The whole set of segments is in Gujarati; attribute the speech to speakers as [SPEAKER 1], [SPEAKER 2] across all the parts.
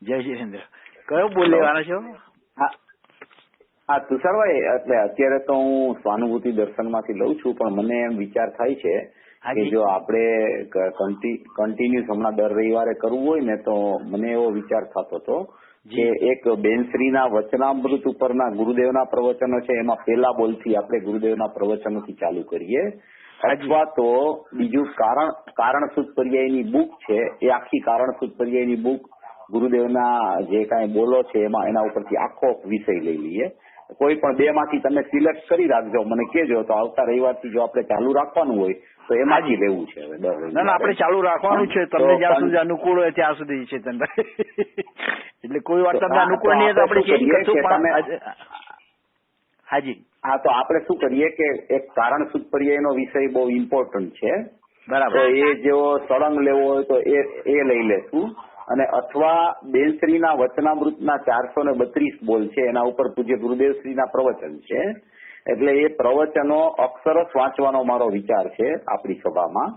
[SPEAKER 1] જય જીતેન્દ્ર. કયો બોલ લેવાનો છો?
[SPEAKER 2] હા તુષારભાઈ, એટલે અત્યારે તો હું સ્વાનુભૂતિ દર્શનમાંથી લઉં છું, પણ મને એમ વિચાર થાય છે કે જો આપણે કન્ટિન્યુઅસ હમણાં દર રવિવારે કરવું હોય ને, તો મને એવો વિચાર થતો હતો કે એક બેનશ્રીના વચનામૃત ઉપરના ગુરુદેવના પ્રવચનો છે, એમાં પેલા બોલથી આપણે ગુરુદેવના પ્રવચનોથી ચાલુ કરીએ, અથવા તો બીજું કારણસૂત પર્યાયની બુક છે, એ આખી કારણસૂત પર્યાયની બુક ગુરુદેવના જે કાંઈ બોલો છે એમાં એના ઉપરથી આખો વિષય લઈ લઈએ. કોઈ પણ બે માંથી તમે સિલેક્ટ કરી રાખજો, મને કહેજો, તો આવતા રવિવારથી જો આપણે ચાલુ રાખવાનું હોય તો એમાંથી લેવું છે. હવે
[SPEAKER 1] ના આપણે ચાલુ રાખવાનું છે, તમને જ્યાં સુધી અનુકૂળ હોય ત્યાં સુધી છે. એટલે કોઈ વાર તમને અનુકૂળ નહીં તો આપણે ચેન્જ કરશું. હાજી.
[SPEAKER 2] હા, તો આપણે શું કરીએ કે એક કારણસૂત પર્યાયનો વિષય બહુ ઇમ્પોર્ટન્ટ છે,
[SPEAKER 1] બરાબર.
[SPEAKER 2] તો એ જેવો સળંગ લેવો હોય તો એ લઈ લેશું. અને અથવા બેનશ્રીના વચનામૃતના 432 બોલ છે, એના ઉપર પૂજ્ય ગુરુદેવશ્રીના પ્રવચન છે, એટલે એ પ્રવચનો અક્ષરશ વાંચવાનો મારો વિચાર છે આપણી સભામાં.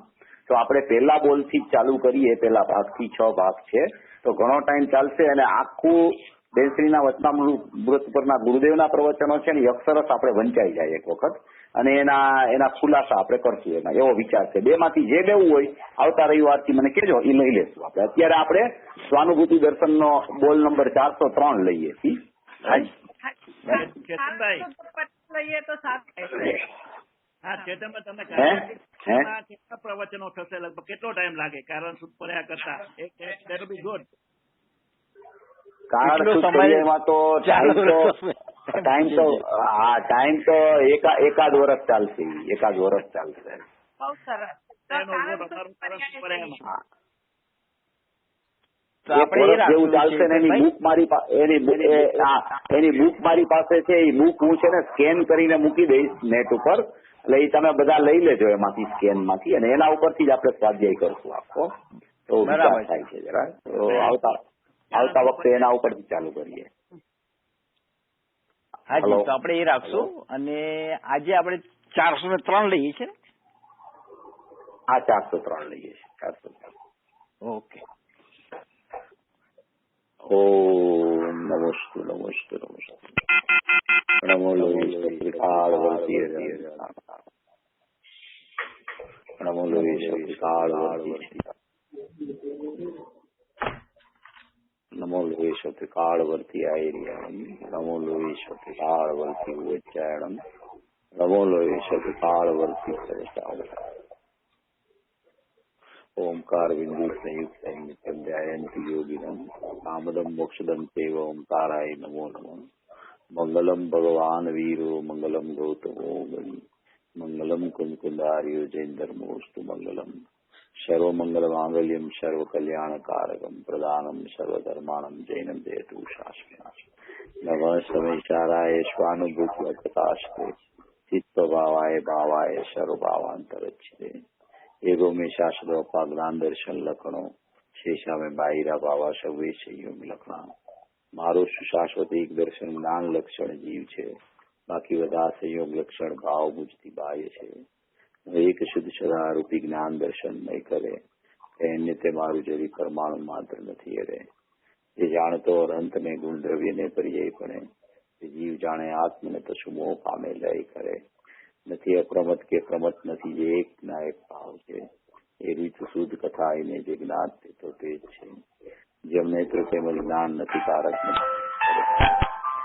[SPEAKER 2] તો આપણે પહેલા બોલથી જ ચાલુ કરીએ, પહેલા ભાગથી 6 ભાગ છે, તો ઘણો ટાઈમ ચાલશે. અને આખું બેનશ્રીના વચનામૃત પરના ગુરુદેવના પ્રવચનો છે ને, અક્ષરશ આપણે વંચાઈ જાય એક વખત, અને એના ખુલાસા આપણે કરશું. એમાં એવો વિચાર છે. બે માંથી જે લેવું હોય આવતા રવિવારથી મને કહેજો, એ લઈ લેશું આપણે. અત્યારે આપણે સ્વાનુભૂતિ દર્શનનો બોલ નંબર 403 લઈએ છીએ.
[SPEAKER 3] પ્રવચનો થશે, લગભગ કેટલો ટાઈમ લાગે કારણ સુપર્યા કરતા?
[SPEAKER 2] ટાઈમ તો એકાદ વર્ષ ચાલશે. જેવું ચાલશે ને. એની બુક મારી પાસે છે. એ બુક હું છે ને સ્કેન કરીને મૂકી દઈશ નેટ ઉપર, એટલે એ તમે બધા લઈ લેજો એમાંથી, સ્કેન માંથી, અને એના ઉપરથી જ આપણે સ્વાધ્યાય કરશું આખો. તો વિચાર થાય છે જરા. તો આવતા વખતે એના ઉપરથી ચાલુ કરીએ.
[SPEAKER 1] હાજી, તો આપણે એ રાખશું. અને આજે આપણે 403 લઈએ છીએ.
[SPEAKER 2] હા, 403 લઈએ છીએ. 403.
[SPEAKER 1] ઓકે.
[SPEAKER 2] ઓમ નમસ્તુ નમસ્તુ નમસ્તુ નમો લોહી કાળ વર્તી નમો લોહી કાળ વર્તી નમો લોહી કાળ વર્તી આયર્યમ નમો લોહી કાળ વર્તી ઉચ્ચારણ નમો લોહી કાળ વર્તી સરસાવ ओंकार बिंदु संयुक्त नित्यम ध्यायन्ति योगिनम कामदम मोक्षदम तेव ओंकाराय नमो नमः. मंगलम भगवान वीरो मंगलम गौतमो मंगलम कुंकुंदार्यो जैन धर्मोस्तु मंगलम सर्व मंगल मांगल्यम सर्व कल्याण कारकम प्रदानम सर्वधर्माणम जैनम जयतु शाश्वत. नमः समेशाराय स्वानुभूति प्रकाशते चित्त भावाय भावाय सर्व भावांतरच्छते एगो में शास्त्रों ज्ञान दर्शन लखणों शेषा में बाहिरा भावा सवे संयोग लखणा मारो सुशाश्वत एक दर्शन ज्ञान लक्षण जीव है बाकी बधा संयोग लक्षण भाव बुझती बाह्य है. एक शुद्ध सदारूपी ज्ञान दर्शन नहीं करे अन्य ते मारू जरी परमाणु मात्र नहीं रहे. ये जानतो और अंत में गुण द्रव्य ने पर्याय पड़े जीव जाने आत्म ने पशु मोह पामे लय करे નથી અપ્રમત કે પ્રમત નથી, જે એક ના એક ભાવ છે. એ રીત શુદ્ધ કથા એને જે જ્ઞાન તો તે જ છે. જેમ નેત્ર તેમજ જ્ઞાન નથી કારક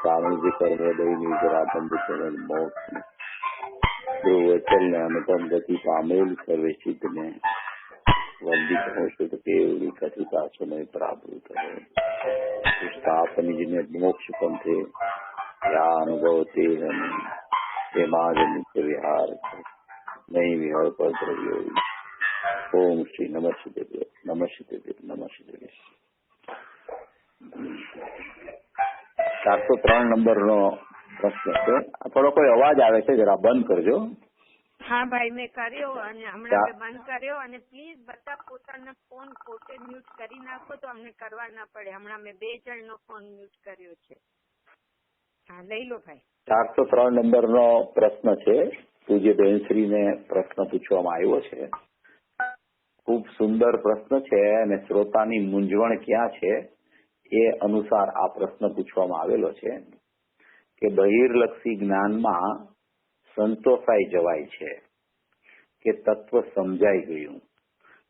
[SPEAKER 2] કારણ જે કર્મોદયની જરાબંધ તેમજ મોક્ષ ધ્રુવચલ ને અનુપમ ગતિ પામેલ સર્વે સિદ્ધ ને વંદિત હોશે તો કેવડી કથિતા સમય પ્રાપ્ત રહે. સ્થાપન જીને મોક્ષ પંથે યા અનુભવ તે તેમાં જ નિત્ય વિહાર નહીં વિહાર પર દ્રવ્યો. ઓમ શ્રી નમસ્તે દેવ નમસ્તે દેવ નમસ્તે દેવ. 403 નંબરનો પ્રશ્ન છે. થોડો કોઈ અવાજ આવે છે, જરા બંધ કરજો.
[SPEAKER 4] હા ભાઈ, મેં કર્યો અને હમણાં બંધ કર્યો. અને પ્લીઝ બધા પોતાના ફોન પોતે મ્યુટ કરી નાખો તો અમને કરવા ના પડે. હમણાં મેં 2 જણનો ફોન મ્યુટ કર્યો છે. હા, લઈ લો ભાઈ.
[SPEAKER 2] 403 નંબરનો પ્રશ્ન છે. પૂજ્ય બેનશ્રીને પ્રશ્ન પૂછવામાં આવ્યો છે. ખૂબ સુંદર પ્રશ્ન છે અને શ્રોતાની મૂંઝવણ ક્યાં છે એ અનુસાર આ પ્રશ્ન પૂછવામાં આવેલો છે કે બહિર્લક્ષી જ્ઞાનમાં સંતોષાઈ જવાય છે કે તત્વ સમજાઈ ગયું,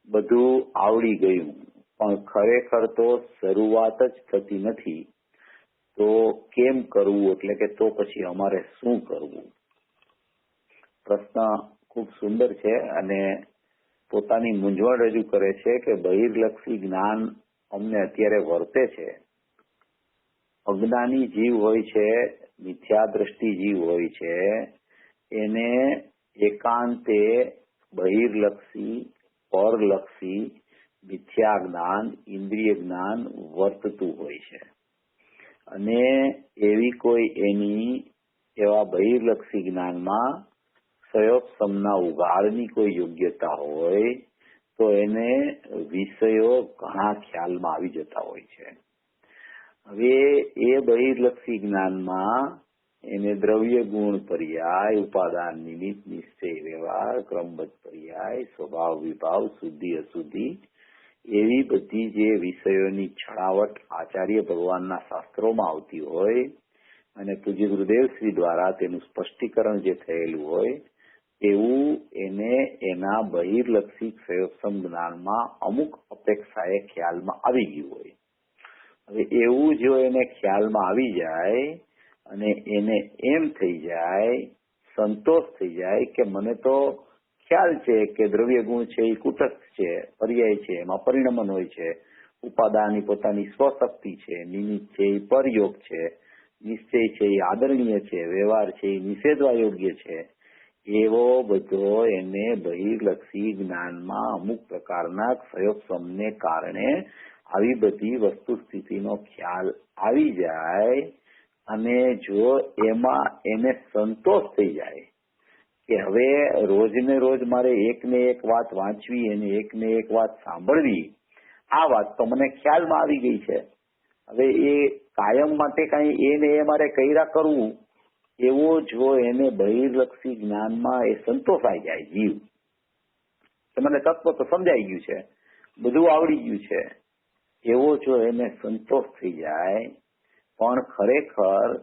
[SPEAKER 2] બધું આવડી ગયું, પણ ખરેખર તો શરૂઆત જ થતી નથી, તો કેમ કરવું, એટલે કે તો પછી અમારે શું કરવું? પ્રશ્ન ખૂબ સુંદર છે અને પોતાની મૂંઝવણ રજૂ કરે છે કે બહિર્લક્ષી જ્ઞાન અમને અત્યારે વર્તે છે. અજ્ઞાની જીવ હોય છે, મિથ્યા દ્રષ્ટિ જીવ હોય છે, એને એકાંતે બહિર્લક્ષી, પરલક્ષી, મિથ્યા જ્ઞાન, ઇન્દ્રિય જ્ઞાન વર્તતું હોય છે. અને એવી કોઈ એવા બહિર્લક્ષી જ્ઞાનમાં સયોપસમના ઉગાડની કોઈ યોગ્યતા હોય તો એને વિષયો ઘણા ખ્યાલમાં આવી જતા હોય છે. હવે એ બહિર્લક્ષી જ્ઞાનમાં એને દ્રવ્ય ગુણ પર્યાય, ઉપાદાન નિમિત્ત, નિશ્ચય વ્યવહાર, ક્રમબદ્ધ પર્યાય, સ્વભાવ વિભાવ, શુદ્ધિ અશુદ્ધિ એવી બધી જે વિષયોની છણાવટ આચાર્ય ભગવાનના શાસ્ત્રોમાં આવતી હોય અને પૂજ્ય ગુરુદેવ શ્રી દ્વારા તેનું સ્પષ્ટીકરણ જે થયેલું હોય એવું એને એના બહિર્લક્ષી ક્ષયોક્ષમ જ્ઞાનમાં અમુક અપેક્ષાએ ખ્યાલમાં આવી ગયું હોય. હવે એવું જો એને ખ્યાલમાં આવી જાય અને એને એમ થઈ જાય, સંતોષ થઈ જાય કે મને તો ખ્યાલ છે કે દ્રવ્ય ગુણ છે એ કુટસ્થ છે, પર્યાય છે, એમાં પરિણમન હોય છે, ઉપાદાનની પોતાની સ્વશક્તિ છે, નિમિત્ત છે એ પરયોગ છે, નિશ્ચય છે એ આદરણીય છે, વ્યવહાર છે એ નિષેધવા યોગ્ય છે, એવો બધો એને બહિર્લક્ષી જ્ઞાનમાં અમુક પ્રકારના ક્ષયોક્ષમને કારણે આવી બધી વસ્તુ સ્થિતિનો ખ્યાલ આવી જાય અને જો એમાં એને સંતોષ થઈ જાય કે હવે રોજને રોજ મારે એકને એક વાત વાંચવી અને એકને એક વાત સાંભળવી, આ વાત તો મને ખ્યાલમાં આવી ગઈ છે, હવે એ કાયમ માટે કઈ એને એ મારે કર્યા કરવું, એવો જો એને બહિર્લક્ષી જ્ઞાનમાં એ સંતોષાઈ જાય જીવ કે મને તત્વ તો સમજાઈ ગયું છે, બધું આવડી ગયું છે, એવો જો એને સંતોષ થઈ જાય પણ ખરેખર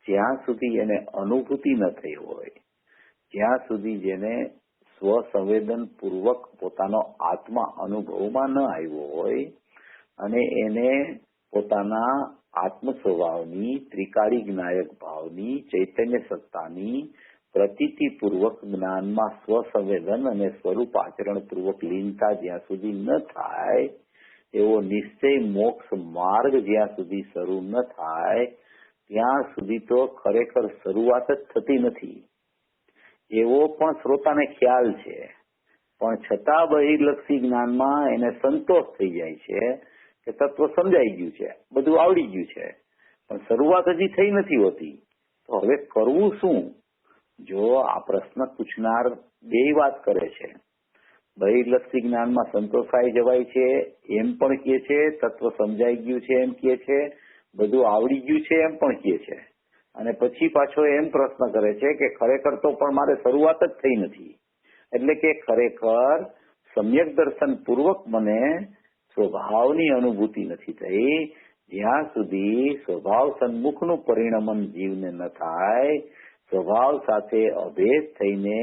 [SPEAKER 2] જ્યાં સુધી એને અનુભૂતિ ન થઈ હોય, જ્યાં સુધી જેને સ્વસંવેદન પૂર્વક પોતાનો આત્મા અનુભવમાં ન આવ્યો હોય અને એને પોતાના આત્મ સ્વભાવની, ત્રિકાળી જ્ઞાયક ભાવની, ચૈતન્ય સત્તાની પ્રતીતિપૂર્વક જ્ઞાનમાં સ્વસંવેદન અને સ્વરૂપ આચરણ પૂર્વક લીનતા જ્યાં સુધી ન થાય, એવો નિશ્ચય મોક્ષ માર્ગ જ્યાં સુધી શરૂ ન થાય ત્યાં સુધી તો ખરેખર શરૂઆત જ થતી નથી એવો પણ શ્રોતાને ખ્યાલ છે. પણ છતાં બહિર્લક્ષી જ્ઞાનમાં એને સંતોષ થઈ જાય છે કે તત્વ સમજાઈ ગયું છે, બધું આવડી ગયું છે, પણ શરૂઆત હજી થઈ નથી હોતી, તો હવે કરવું શું? જો આ પ્રશ્ન પૂછનાર બે વાત કરે છે, બહિર્લક્ષી જ્ઞાનમાં સંતોષાઈ જવાય છે એમ પણ કહે છે, તત્વ સમજાઈ ગયું છે એમ કહે છે, બધું આવડી ગયું છે એમ પણ કહે છે, અને પછી પાછો એમ પ્રશ્ન કરે છે કે ખરેખર તો પણ મારે શરૂઆત જ થઈ નથી, એટલે કે ખરેખર સમ્યક દર્શન પૂર્વક મને સ્વભાવની અનુભૂતિ નથી થઈ, જ્યાં સુધી સ્વભાવ સન્મુખનું પરિણમન જીવને ન થાય, સ્વભાવ સાથે અભેદ થઈને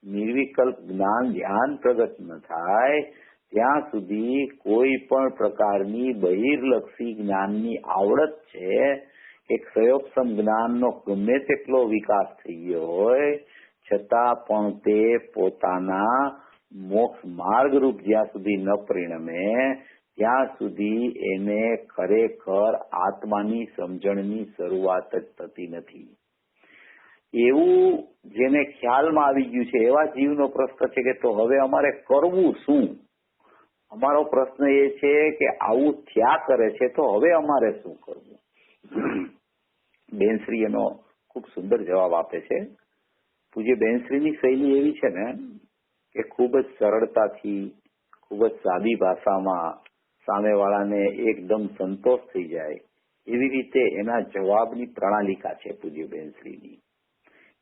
[SPEAKER 2] નિર્વિકલ્પ જ્ઞાન ધ્યાન પ્રગટ ન થાય, ત્યાં સુધી કોઈ પણ પ્રકારની બહિર્લક્ષી જ્ઞાનની આવડત છે કે ક્ષયોક્ષમ જ્ઞાનનો ગમે તેટલો વિકાસ થઈ ગયો હોય છતાં પણ તે પોતાના મોક્ષ માર્ગરૂપ જ્યાં સુધી ન પરિણમે ત્યાં સુધી એને ખરેખર આત્માની સમજણની શરૂઆત જ થતી નથી. એવું જેને ખ્યાલમાં આવી ગયું છે એવા જીવનો પ્રશ્ન છે કે તો હવે અમારે કરવું શું? અમારો પ્રશ્ન એ છે કે આવું થયા કરે છે તો હવે અમારે શું કરવું? બેનશ્રી એનો ખૂબ સુંદર જવાબ આપે છે. પૂજ્ય બેનશ્રીની શૈલી એવી છે ને કે ખૂબ જ સરળતાથી, ખૂબ જ સાદી ભાષામાં સામેવાળાને એકદમ સંતોષ થઈ જાય એવી રીતે એના જવાબની પ્રણાલિકા છે પૂજ્ય બેનશ્રીની.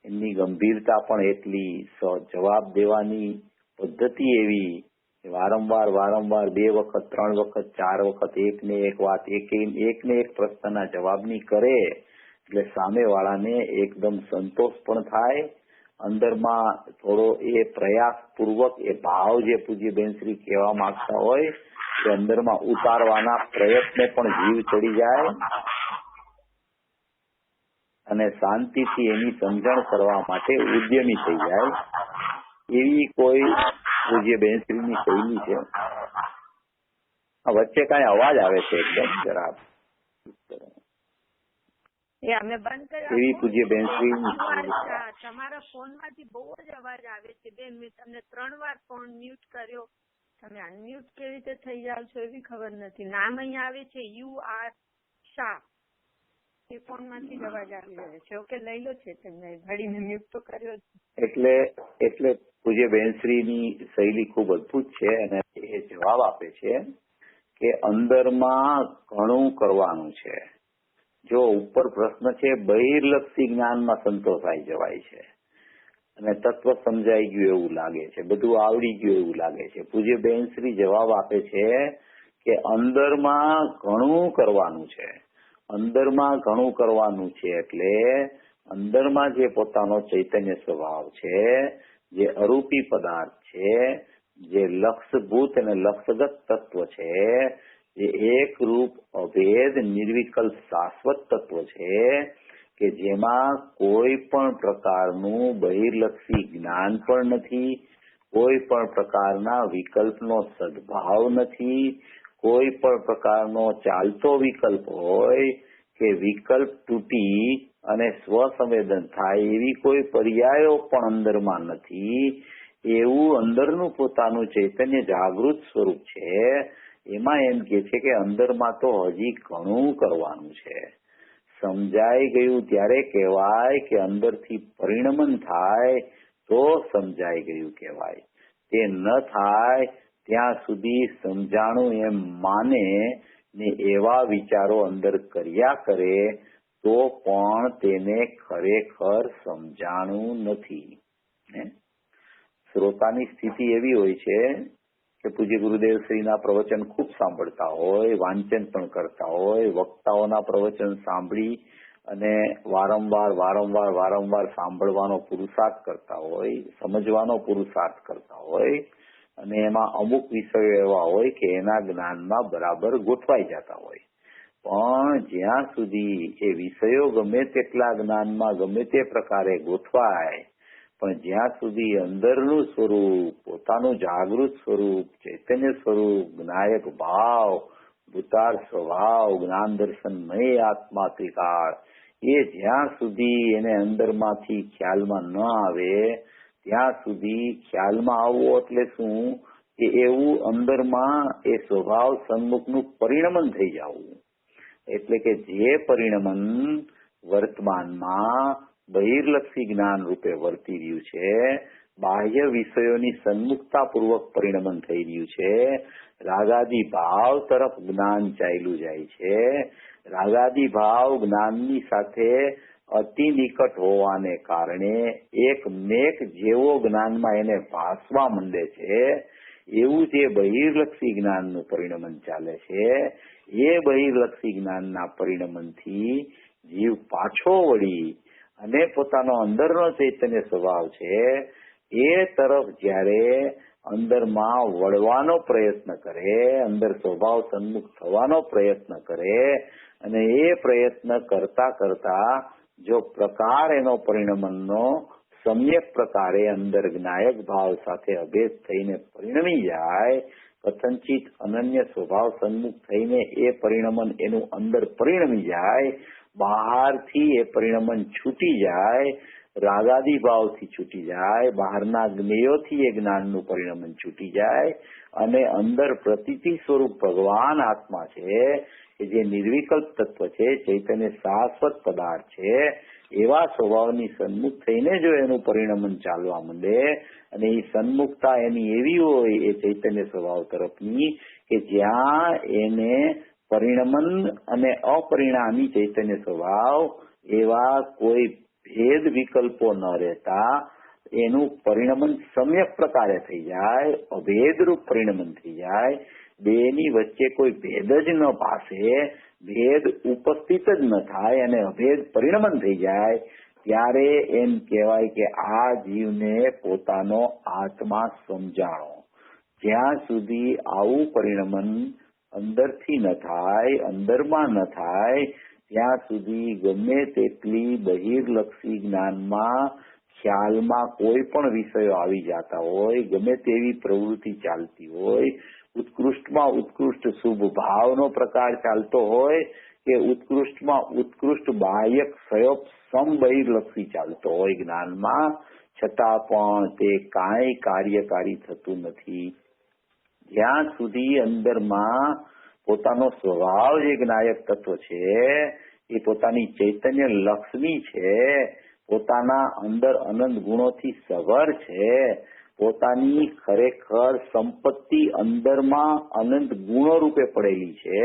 [SPEAKER 2] એમની ગંભીરતા પણ એટલી, જવાબ દેવાની પદ્ધતિ એવી વારંવાર 2 વખત 3 વખત 4 વખત એકને એક વાત એકને એક પ્રશ્નના જવાબની કરે એટલે સામેવાળાને એકદમ સંતોષ પણ થાય, અંદરમાં થોડો એ પ્રયાસપૂર્વક એ ભાવ જે પૂજ્ય બેનશ્રી કહેવા માંગતા હોય કે અંદરમાં ઉતારવાના પ્રયત્ને પણ જીવ ચડી જાય અને શાંતિથી એની સમજણ કરવા માટે ઉદ્યમી થઈ જાય, એવી કોઈ પૂજ્ય બેનશ્રીની શૈલી છે. વચ્ચે કઈ અવાજ આવે છે એકદમ જરા
[SPEAKER 4] અમે બંધ કર્યા.
[SPEAKER 2] એવી પૂજ્ય બેનશ્રી
[SPEAKER 4] તમારા ફોન માંથી બહુ જ અવાજ આવે છે બેન. મેં તમને 3 વાર ફોન મ્યુટ કર્યો, તમે અનમ્યુટ કેવી રીતે થઈ જાવ છો એવી ખબર નથી. નામ અહીંયા આવે છે UR શાહ, એ ફોન માંથી જ અવાજ આવી રહ્યો છે. ઓકે, લઈ લો છે તમને ઘડીને મ્યુટ તો કર્યો છે.
[SPEAKER 2] એટલે પૂજ્ય બેનશ્રીની શૈલી ખૂબ અદભુત છે અને એ જવાબ આપે છે કે અંદરમાં ઘણું કરવાનું છે. જો ઉપર પ્રશ્ન છે બહિર્લક્ષી જ્ઞાનમાં સંતોષાઈ જવાય છે અને તત્વ સમજાઈ ગયું એવું લાગે છે, બધું આવડી ગયું એવું લાગે છે. પૂજ્ય બેનશ્રી જવાબ આપે છે કે અંદરમાં ઘણું કરવાનું છે. અંદરમાં ઘણું કરવાનું છે એટલે અંદરમાં જે પોતાનો ચૈતન્ય સ્વભાવ છે, જે અરૂપી પદાર્થ છે, જે લક્ષભૂત અને લક્ષગત તત્વ છે, જે એક રૂપ અભેદ નિર્વિકલ્પ શાશ્વત તત્વ છે કે જેમાં કોઈ પણ પ્રકારનું બહિર્લક્ષી જ્ઞાન પણ નથી, કોઈ પણ પ્રકારના વિકલ્પનો સદભાવ નથી, કોઈ પણ પ્રકારનો ચાલતો વિકલ્પ હોય કે વિકલ્પ તૂટી અને સ્વસંવેદન થાય એવી કોઈ પર્યાયો પણ અંદરમાં નથી, એવું અંદરનું પોતાનું ચૈતન્ય જાગૃત સ્વરૂપ છે. એમાં એમ કે છે કે અંદરમાં તો હજી ઘણું કરવાનું છે. સમજાઈ ગયું ત્યારે કહેવાય કે અંદરથી પરિણમન થાય તો સમજાઈ ગયું કહેવાય. તે ન થાય ત્યાં સુધી સમજાણું એમ માને ને એવા વિચારો અંદર કર્યા કરે તો પણ તેને ખરેખર સમજાણું નથી. શ્રોતાની સ્થિતિ એવી હોય છે કે પૂજ્ય ગુરુદેવશ્રીના પ્રવચન ખૂબ સાંભળતા હોય, વાંચન પણ કરતા હોય, વક્તાઓના પ્રવચન સાંભળી અને વારંવાર સાંભળવાનો પુરુષાર્થ કરતા હોય, સમજવાનો પુરુષાર્થ કરતા હોય અને એમાં અમુક વિષયો એવા હોય કે એના જ્ઞાનમાં બરાબર ગોઠવાઈ જતા હોય. પણ જ્યાં સુધી એ વિષયો ગમે તેટલા જ્ઞાનમાં ગમે તે પ્રકારે ગોઠવાય, પણ જ્યાં સુધી અંદરનું સ્વરૂપ, પોતાનું જાગૃત સ્વરૂપ, ચૈતન્ય સ્વરૂપ, જ્ઞાયક ભાવ, ભૂતાર સ્વભાવ, જ્ઞાન દર્શનમય આત્મા ત્રિકાળ, એ જ્યાં સુધી એને અંદરમાંથી ખ્યાલમાં ન આવે ત્યાં સુધી ખ્યાલમાં આવવો એટલે શું કે એવું અંદરમાં એ સ્વભાવ સન્મુખનું પરિણમન થઈ જવું. એટલે કે જે પરિણમન વર્તમાનમાં બહિર્લક્ષી જ્ઞાન રૂપે વર્તી રહ્યું છે, બાહ્ય વિષયોની સન્મુખતાપૂર્વક પરિણમન થઈ રહ્યું છે, રાગાદી ભાવ તરફ જ્ઞાન ચાલ્યું જાય છે, રાગાદી ભાવ જ્ઞાનની સાથે અતિ નિકટ હોવાને કારણે એક મેક જેવો જ્ઞાનમાં એને ભાસવા માંડે છે, એવું જે બહિર્લક્ષી જ્ઞાનનું પરિણમન ચાલે છે, એ બહિર્લક્ષી જ્ઞાનના પરિણમનથી જીવ પાછો વળી અને પોતાનો અંદરનો ચૈતન્ય સ્વભાવ છે એ તરફ જ્યારે અંદરમાં વળવાનો પ્રયત્ન કરે, અંદર સ્વભાવ સન્મુખ થવાનો પ્રયત્ન કરે અને એ પ્રયત્ન કરતા કરતા જો પ્રકાર એનો પરિણમનનો સમ્યક પ્રકારે અંદર જ્ઞાયક ભાવ સાથે અભેદ થઈને પરિણમી જાય, કથનચિત અનન્ય સ્વભાવ સન્મુખ થઈને એ પરિણમન એનું અંદર પરિણમી જાય, બહારથી એ પરિણમન છૂટી જાય, રાગાદી ભાવથી છૂટી જાય, બહારના જ્ઞેયોથી એ જ્ઞાનનું પરિણમન છૂટી જાય અને અંદર પ્રતીતિ સ્વરૂપ ભગવાન આત્મા છે કે જે નિર્વિકલ્પ તત્વ છે, ચૈતન્ય શાશ્વત પદાર્થ છે, એવા સ્વભાવની સન્મુખ થઈને જો એનું પરિણમન ચાલવા માંડે અને એ સન્મુખતા એની એવી હોય એ ચૈતન્ય સ્વભાવ તરફની કે જ્યાં એને પરિણમન અને અપરિણામી ચૈતન્ય સ્વભાવ એવા કોઈ ભેદ વિકલ્પો ન રહેતા એનું પરિણમન સમ્યક પ્રકારે થઈ જાય, અભેદરૂપ પરિણમન થઈ જાય, બેની વચ્ચે કોઈ ભેદ જ ન ભાસે, ભેદ ઉપસ્થિત જ ન થાય અને અભેદ પરિણમન થઈ જાય, ત્યારે એમ કહેવાય કે આ જીવને પોતાનો આત્મા સમજાણો. જ્યાં સુધી આવું પરિણમન અંદરથી ન થાય, અંદરમાં ન થાય, ત્યાં સુધી ગમે તેટલી બહિર્લક્ષી જ્ઞાનમાં ખ્યાલમાં કોઈ પણ વિષયો આવી જતા હોય, ગમે તેવી પ્રવૃત્તિ ચાલતી હોય, ઉત્કૃષ્ટમાં ઉત્કૃષ્ટ શુભ ભાવનો પ્રકાર ચાલતો હોય કે ઉત્કૃષ્ટમાં ઉત્કૃષ્ટ બાહ્ય ક્ષયોપ સમબહિર્લક્ષી ચાલતો હોય જ્ઞાનમાં, છતાં પણ તે કાંઈ કાર્યકારી થતું નથી. જ્યાં સુધી અંદરમાં પોતાનો સ્વભાવ જે જ્ઞાયક તત્વ છે એ પોતાની ચૈતન્ય લક્ષ્મી છે, પોતાના અંદર અનંત ગુણોથી સભર છે, પોતાની ખરેખર સંપત્તિ અંદરમાં અનંત ગુણો રૂપે પડેલી છે,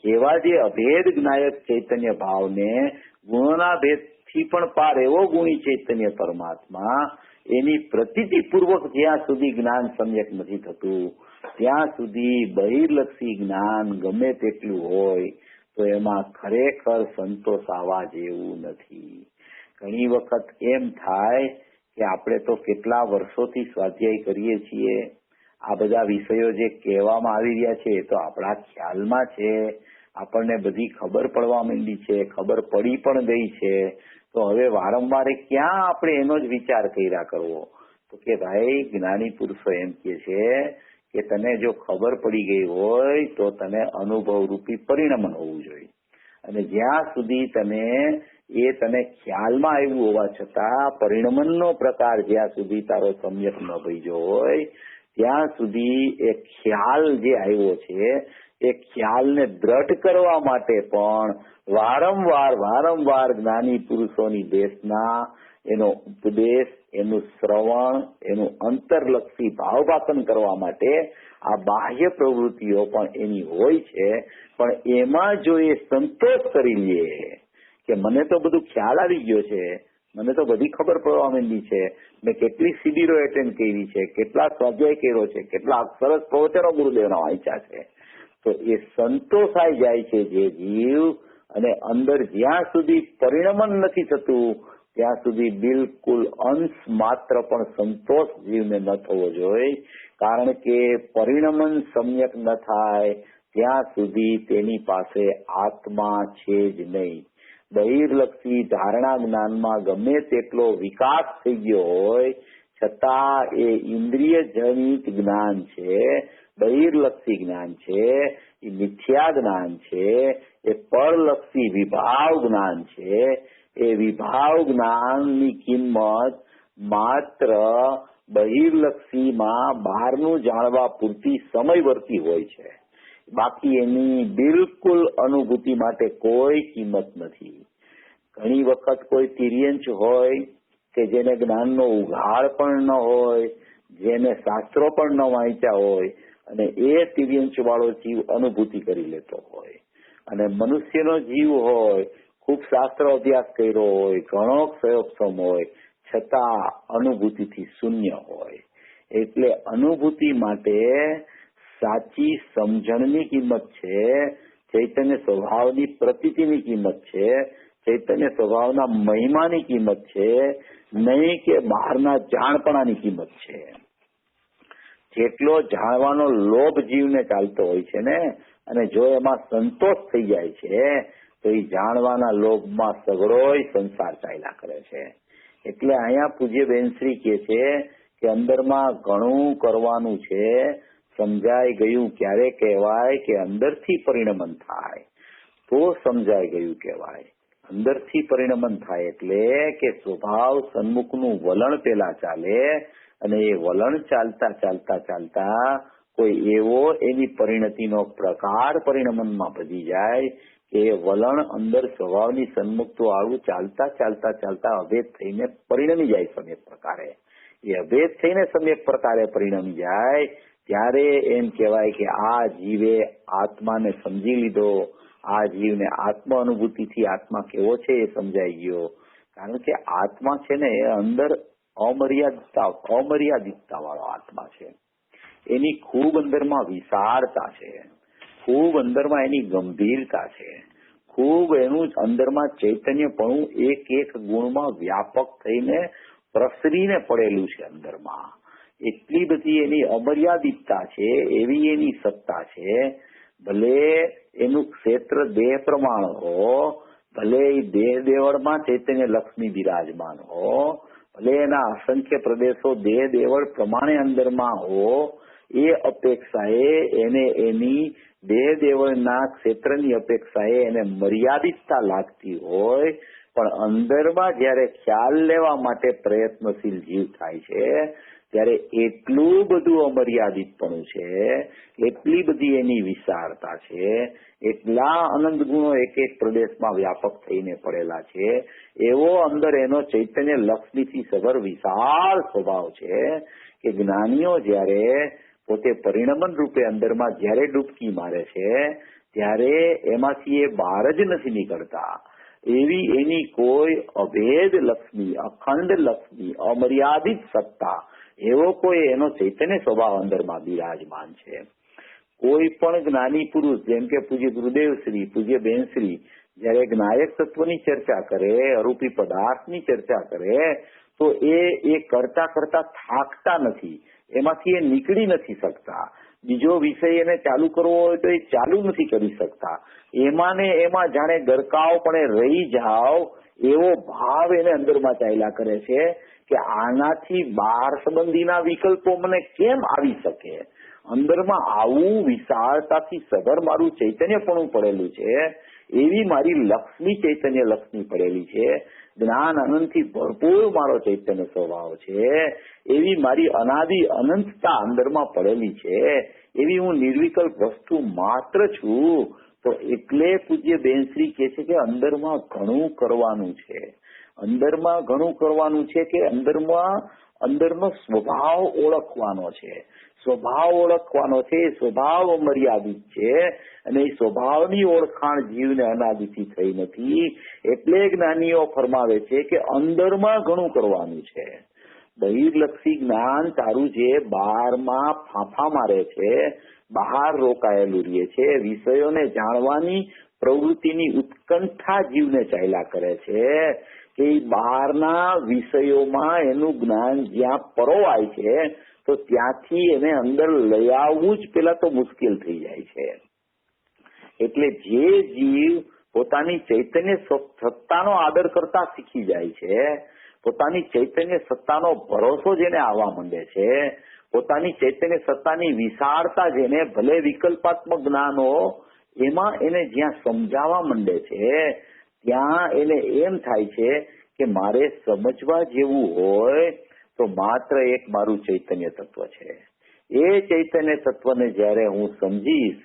[SPEAKER 2] એવા જે અભેદ જ્ઞાયક ચૈતન્ય ભાવને ગુણોના ભેદથી પણ પાર એવો ગુણી ચૈતન્ય પરમાત્મા, એની પ્રતીતિપૂર્વક જ્યાં સુધી જ્ઞાન સમ્યક નથી થતું ત્યાં સુધી બહિર્લક્ષી જ્ઞાન ગમે તેટલું હોય તો એમાં ખરેખર સંતોષ આવવા જેવું નથી. ઘણી વખત એમ થાય કે આપણે તો કેટલા વર્ષોથી સ્વાધ્યાય કરીએ છીએ, આ બધા વિષયો જે કહેવામાં આવી રહ્યા છે એ તો આપણા ખ્યાલમાં છે, આપણને બધી ખબર પડવા માંડી છે, ખબર પડી પણ ગઈ છે, તો હવે વારંવાર ક્યાં આપણે એનો જ વિચાર કર્યા કરવો? તો કે ભાઈ જ્ઞાની પુરુષો એમ કે છે કે તને જો ખબર પડી ગઈ હોય તો તને અનુભવ રૂપી પરિણમન હોવું જોઈએ, અને જ્યાં સુધી તને ખ્યાલમાં આવ્યું હોવા છતાં પરિણમનનો પ્રકાર જ્યાં સુધી તારો સમ્યક ન ભજ્યો હોય ત્યાં સુધી એ ખ્યાલ જે આવ્યો છે એ ખ્યાલને દ્રઢ કરવા માટે પણ વારંવાર જ્ઞાની પુરુષોની દેશના એનો ઉપદેશ, એનું શ્રવણ, એનું અંતરલક્ષી ભાવભાષણ કરવા માટે આ બાહ્ય પ્રવૃત્તિઓ પણ એની હોય છે. પણ એમાં જો એ સંતોષ કરી લે કે મને તો બધું ખ્યાલ આવી ગયો છે, મને તો બધી ખબર પડવા માંડી છે, મેં કેટલી શિબિરો એટેન્ડ કરી છે, કેટલા સ્વાધ્યાય કર્યો છે, કેટલા સરસ પ્રવચનો ગુરુદેવના વાંચ્યા છે, તો એ સંતોષાઈ જાય છે જે જીવ, અને અંદર જ્યાં સુધી પરિણમન નથી થતું ત્યાં સુધી બિલકુલ અંશ માત્ર પણ સંતોષ જીવને ન થવો જોઈએ, કારણ કે પરિણમન સમ્યક ન થાય ત્યાં સુધી તેની પાસે આત્મા છે જ નહીં. બહિર્લક્ષી ધારણા જ્ઞાનમાં ગમે તેટલો વિકાસ થઈ ગયો હોય છતાં એ ઇન્દ્રિય જનિત જ્ઞાન છે, બહિર્લક્ષી જ્ઞાન છે, એ મિથ્યા જ્ઞાન છે, એ પરલક્ષી વિભાવ જ્ઞાન છે. એ વિભાવ જ્ઞાનની કિંમત માત્ર બહિર્લક્ષીમાં બહારનું જાણવા પૂરતી સમયવર્તી હોય છે, બાકી એની બિલકુલ અનુભૂતિ માટે કોઈ કિંમત નથી. ઘણી વખત કોઈ તિર્યંચ હોય કે જેને જ્ઞાનનો ઉઘાડ પણ ન હોય, જેને શાસ્ત્રો પણ ન વાંચ્યા હોય, અને એ તિર્યંચ વાળો જીવ અનુભૂતિ કરી લેતો હોય, અને મનુષ્યનો જીવ હોય, ખૂબ શાસ્ત્ર અભ્યાસ કર્યો હોય, ઘણો ક્ષયોક્ષમ હોય, છતાં અનુભૂતિથી શૂન્ય હોય. એટલે અનુભૂતિ માટે સાચી સમજણની કિંમત છે, ચૈતન્ય સ્વભાવની પ્રતીતિની કિંમત છે, ચૈતન્ય સ્વભાવના મહિમાની કિંમત છે, નહીં કે બહારના જાણપણાની કિંમત છે. જેટલો જાણવાનો લોભ જીવને ચાલતો હોય છે ને, અને જો એમાં સંતોષ થઈ જાય છે તો એ જાણવાના લોભમાં સગડોય સંસાર ચાલ્યા કરે છે. એટલે અહીંયા પૂજ્ય બેનશ્રી કહે છે કે અંદરમાં ઘણું કરવાનું છે, સમજાઈ ગયું ક્યારે કહેવાય કે અંદરથી પરિણમન થાય તો સમજાઈ ગયું કહેવાય. અંદરથી પરિણમન થાય એટલે કે સ્વભાવ સન્મુખનું વલણ પેલા ચાલે, અને એ વલણ ચાલતા કોઈ એવો એની પરિણતિનો પ્રકાર પરિણમનમાં ભજી જાય કે વલણ અંદર સ્વભાવની સન્મુખતું આવું ચાલતા અભેદ થઈને પરિણમી જાય સમ્યક પ્રકારે. એ અભેદ થઈને સમ્યક પ્રકારે પરિણમી જાય ત્યારે એમ કહેવાય કે આ જીવે આત્માને સમજી લીધો, આ જીવને આત્મ અનુભૂતિથી આત્મા કેવો છે એ સમજાઈ ગયો. કારણ કે આત્મા છે ને એ અંદર અમર્યાદિતતા વાળો આત્મા છે. એની ખૂબ અંદરમાં વિશાળતા છે, ખૂબ અંદરમાં એની ગંભીરતા છે, ખૂબ એનું અંદરમાં ચૈતન્યપણું એક એક ગુણમાં વ્યાપક થઈને પ્રસરીને પડેલું છે અંદરમાં. એટલી બધી એની અમર્યાદિતતા છે, એવી એની સત્તા છે. ભલે એનું ક્ષેત્ર દેહ પ્રમાણ હો, ભલે એ દેહ દેવળમાં ચૈતન્ય લક્ષ્મી બિરાજમાન હો, ભલે એના અસંખ્ય પ્રદેશો દેહ દેવળ પ્રમાણે અંદરમાં હો, એ અપેક્ષાએ એને એની દેહ દેવળના ક્ષેત્રની અપેક્ષાએ એને મર્યાદિતતા લાગતી હોય, પણ અંદરમાં જયારે ખ્યાલ લેવા માટે પ્રયત્નશીલ જીવ થાય છે ત્યારે એટલું બધું અમર્યાદિતપણું છે, એટલી બધી એની વિશાળતા છે, એટલા અનંત ગુણો એક એક પ્રદેશમાં વ્યાપક થઈને પડેલા છે, એવો અંદર એનો ચૈતન્ય લક્ષ્મીથી સબર વિશાળ સ્વભાવ છે કે જ્ઞાનીઓ જયારે પોતે પરિણમન રૂપે અંદરમાં જયારે ડૂબકી મારે છે ત્યારે એમાંથી એ બહાર જ નથી નીકળતા. એવી એની કોઈ અભેદ લક્ષ્મી, અખંડ લક્ષ્મી, અમર્યાદિત સત્તા, એવો કોઈ એનો ચૈતન્ય સ્વભાવ અંદરમાં બિરાજમાન છે. કોઈ પણ જ્ઞાની પુરુષ જેમ કે પૂજ્ય ગુરુદેવશ્રી, પૂજ્ય બેનશ્રી જયારે જ્ઞાયક તત્વની ચર્ચા કરે, અરૂપી પદાર્થની ચર્ચા કરે, તો એ કરતા કરતા થાકતા નથી, એમાંથી એ નીકળી નથી શકતા. બીજો વિષય એને ચાલુ કરવો હોય તો એ ચાલુ નથી કરી શકતા. એમાં ને એમાં જાણે ગરકાવપણે રહી જાવ એવો ભાવ એને અંદરમાં ચાલ્યા કરે છે કે આનાથી બહાર સંબંધીના વિકલ્પો મને કેમ આવી શકે. અંદરમાં આવું વિશાળતાથી સબર મારું ચૈતન્યપણું પડેલું છે, એવી મારી લક્ષ્મી ચૈતન્ય લક્ષ્મી પડેલી છે, જ્ઞાન અનંતથી ભરપૂર મારો ચૈતન્ય સ્વભાવ છે, એવી મારી અનાદિ અનંતતા અંદરમાં પડેલી છે, એવી હું નિર્વિકલ્પ વસ્તુ માત્ર છું. તો એટલે પૂજ્ય બેનશ્રી કહે છે કે અંદરમાં ઘણું કરવાનું છે, અંદરમાં ઘણું કરવાનું છે કે અંદરનો સ્વભાવ ઓળખવાનો છે, સ્વભાવ ઓળખવાનો છે. એ સ્વભાવ મર્યાદિત છે અને એ સ્વભાવની ઓળખાણ જીવને અનાદિથી થઈ નથી. એટલે જ્ઞાનીઓ ફરમાવે છે કે અંદરમાં ઘણું કરવાનું છે. બહિર્લક્ષી જ્ઞાન તારું જે બહારમાં ફાંફા મારે છે, બહાર રોકાયેલું રહે છે, વિષયોને જાણવાની પ્રવૃત્તિની ઉત્કંઠા જીવને ચાલ્યા કરે છે કે બહારના વિષયોમાં એનું જ્ઞાન જ્યાં પરોવાય છે તો ત્યાંથી એને અંદર લઈ આવવું જ પેલા તો મુશ્કેલ થઈ જાય છે. એટલે જે જીવ પોતાની ચૈતન્ય સત્તાનો આદર કરતા શીખી જાય છે, પોતાની ચૈતન્ય સત્તાનો ભરોસો જેને આવવા માંડે છે, પોતાની ચૈતન્ય સત્તાની વિશાળતા જેને ભલે વિકલ્પાત્મક જ્ઞાનો એમાં એને જ્યાં સમજાવવા માંડે છે ત્યાં એને એમ થાય છે કે મારે સમજવા જેવું હોય તો માત્ર એક મારું ચૈતન્ય તત્વ છે. એ ચૈતન્ય તત્વને જ્યારે હું સમજીશ,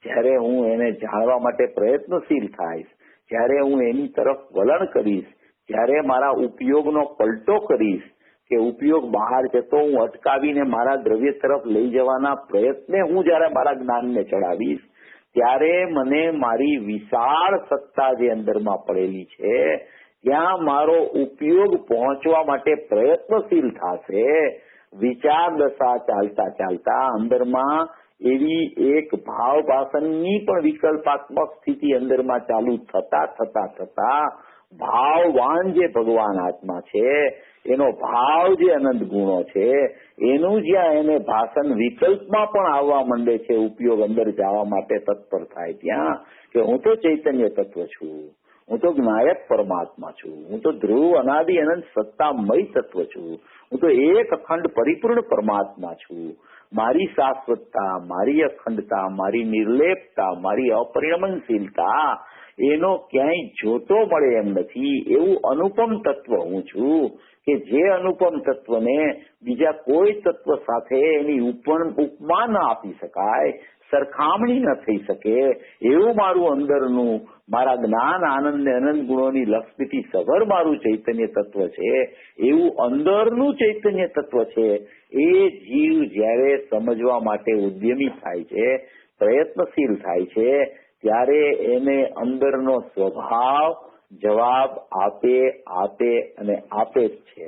[SPEAKER 2] જ્યારે હું એને જાણવા માટે પ્રયત્નશીલ થાઈશ, જ્યારે હું એની તરફ વલણ કરીશ, જ્યારે મારા ઉપયોગનો પલટો કરીશ કે ઉપયોગ બહાર જતો હું અટકાવીને મારા દ્રવ્ય તરફ લઈ જવાના પ્રયત્ને હું જ્યારે મારા જ્ઞાનને ચડાવીશ, ત્યારે મને મારી વિશાળ સત્તા જે અંદરમાં પડેલી છે ત્યાં મારો ઉપયોગ પહોંચવા માટે પ્રયત્નશીલ થશે. વિચાર દશા ચાલતા ચાલતા અંદરમાં એવી એક ભાવ ભાષણની પણ વિકલ્પાત્મક સ્થિતિ અંદરમાં ચાલુ થતા ભાવવાન જે ભગવાન આત્મા છે, એનો ભાવ જે અનંત ગુણો છે, એનું જ્યાં એને ભાષણ વિકલ્પમાં પણ આવવા માંડે છે, ઉપયોગ અંદર જવા માટે તત્પર થાય ત્યાં કે હું તો ચૈતન્ય તત્વ છું, હું તો જ્ઞાયક પરમાત્મા છું, હું તો ધ્રુવ અનાદિ અનંત સત્તામય તત્વ છું, હું તો એક અખંડ પરિપૂર્ણ પરમાત્મા છું. મારી શાશ્વતતા, મારી અખંડતા, મારી નિર્લેપતા, મારી અપરિણમનશીલતા એનો ક્યાંય જોતો મળે એમ નથી. એવું અનુપમ તત્વ હું છું કે જે અનુપમ તત્વને બીજા કોઈ તત્વ સાથે એની ઉપમા ન આપી શકાય, સરખામણી ન થઈ શકે, એવું મારું અંદરનું મારા જ્ઞાન આનંદ ને અનંત ગુણોની લક્ષ્મીથી સભર મારું ચૈતન્ય તત્વ છે. એવું અંદરનું ચૈતન્ય તત્વ છે. એ જીવ જ્યારે સમજવા માટે ઉદ્યમી થાય છે, પ્રયત્નશીલ થાય છે, ત્યારે એને અંદરનો સ્વભાવ જવાબ આપે અને આપે જ છે.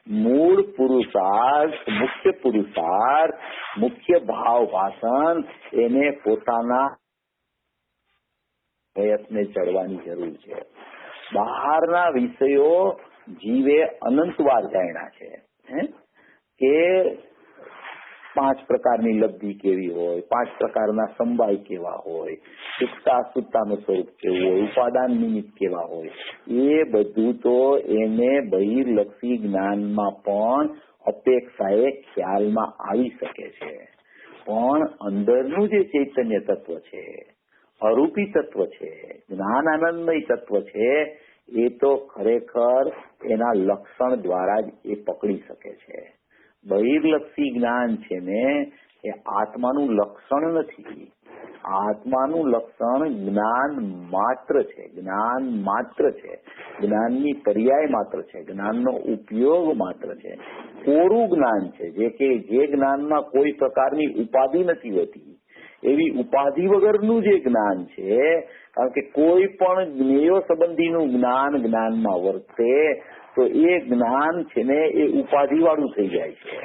[SPEAKER 2] મૂળ પુરુષાર્થ, મુખ્ય પુરુષાર્થ, મુખ્ય ભાવ ભાષણ એને પોતાના પ્રયત્ને ચડવાની જરૂર છે. બહારના વિષયો જીવે અનંતવાર જાણ્યા છે કે 5 પ્રકારની લબ્ધિ કેવી હોય, 5 પ્રકારના સંવાય કેવા હોય, સુખતા સુખતાનું સ્વરૂપ કેવું હોય, ઉપાદાન નિમિત્ત કેવા હોય, એ બધું તો એને બહિર્લક્ષી જ્ઞાનમાં પણ અપેક્ષાએ ખ્યાલમાં આવી શકે છે. પણ અંદરનું જે ચૈતન્ય તત્વ છે, અરૂપી તત્વ છે, જ્ઞાન આનંદમય તત્વ છે, એ તો ખરેખર એના લક્ષણ દ્વારા જ એ પકડી શકે છે. બહિર્લક્ષી જ્ઞાન છે ને એ આત્માનું લક્ષણ નથી. આત્માનું લક્ષણ જ્ઞાન માત્ર છે, જ્ઞાન માત્ર છે, જ્ઞાનની પર્યાય માત્ર છે, જ્ઞાનનો ઉપયોગ માત્ર છે, કોરું જ્ઞાન છે, જે જ્ઞાનમાં કોઈ પ્રકારની ઉપાધિ નથી હોતી. એવી ઉપાધિ વગરનું જે જ્ઞાન છે, કારણ કે કોઈ પણ જ્ઞેયો સંબંધીનું જ્ઞાન જ્ઞાનમાં વર્તે તો એ જ્ઞાન છે ને એ ઉપાધિ વાળું થઈ જાય છે.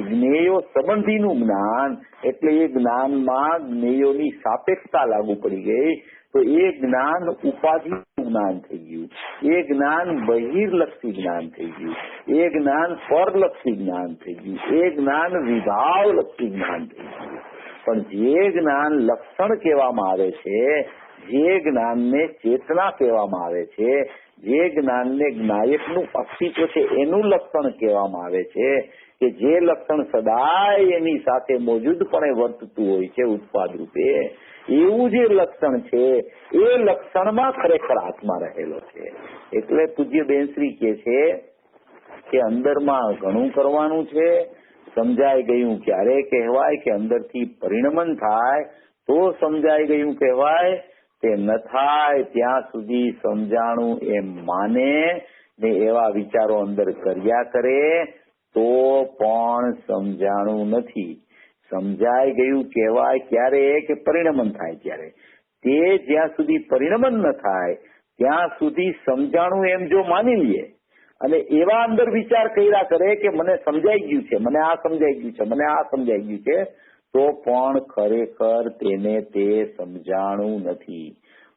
[SPEAKER 2] જ્ઞેયો સંબંધીનું જ્ઞાન એટલે એ જ્ઞાનમાં જ્ઞેયોની સાપેક્ષતા લાગુ પડી ગઈ તો એ જ્ઞાન ઉપાધિનું જ્ઞાન થઈ ગયું, એ જ્ઞાન બહિર્લક્ષી જ્ઞાન થઈ ગયું, એ જ્ઞાન પરલક્ષી જ્ઞાન થઈ ગયું, એ જ્ઞાન વિભાવલક્ષી જ્ઞાન થઈ ગયું. પણ જે જ્ઞાન લક્ષણ કહેવામાં આવે છે, જે જ્ઞાનને ચેતના કહેવામાં આવે છે, જે જ્ઞાનને જ્ઞાયકનું અસ્તિત્વ છે એનું લક્ષણ કહેવામાં આવે છે, કે જે લક્ષણ સદાય એની સાથે મોજૂદપણે વર્તતું હોય છે ઉત્પાદ રૂપે, એવું જે લક્ષણ છે એ લક્ષણમાં ખરેખર આત્મા રહેલો છે. એટલે પૂજ્ય બેનશ્રી કહે છે કે અંદરમાં ઘણું કરવાનું છે. સમજાઈ ગયું ક્યારે કહેવાય કે અંદરથી પરિણમન થાય તો સમજાઈ ગયું કહેવાય. તે ન થાય ત્યાં સુધી સમજાણું એમ માને ને એવા વિચારો અંદર કર્યા કરે તો પણ સમજાણું નથી. સમજાઈ ગયું કહેવાય ક્યારે કે પરિણમન થાય ત્યારે. તે જ્યાં સુધી પરિણમન ન થાય ત્યાં સુધી સમજાણું એમ જો માની લઈએ અને એવા અંદર વિચાર કર્યા કરે કે મને સમજાઈ ગયું છે, મને આ સમજાઈ ગયું છે, મને આ સમજાઈ ગયું છે, તો પણ ખરેખર તેને તે સમજાણું નથી.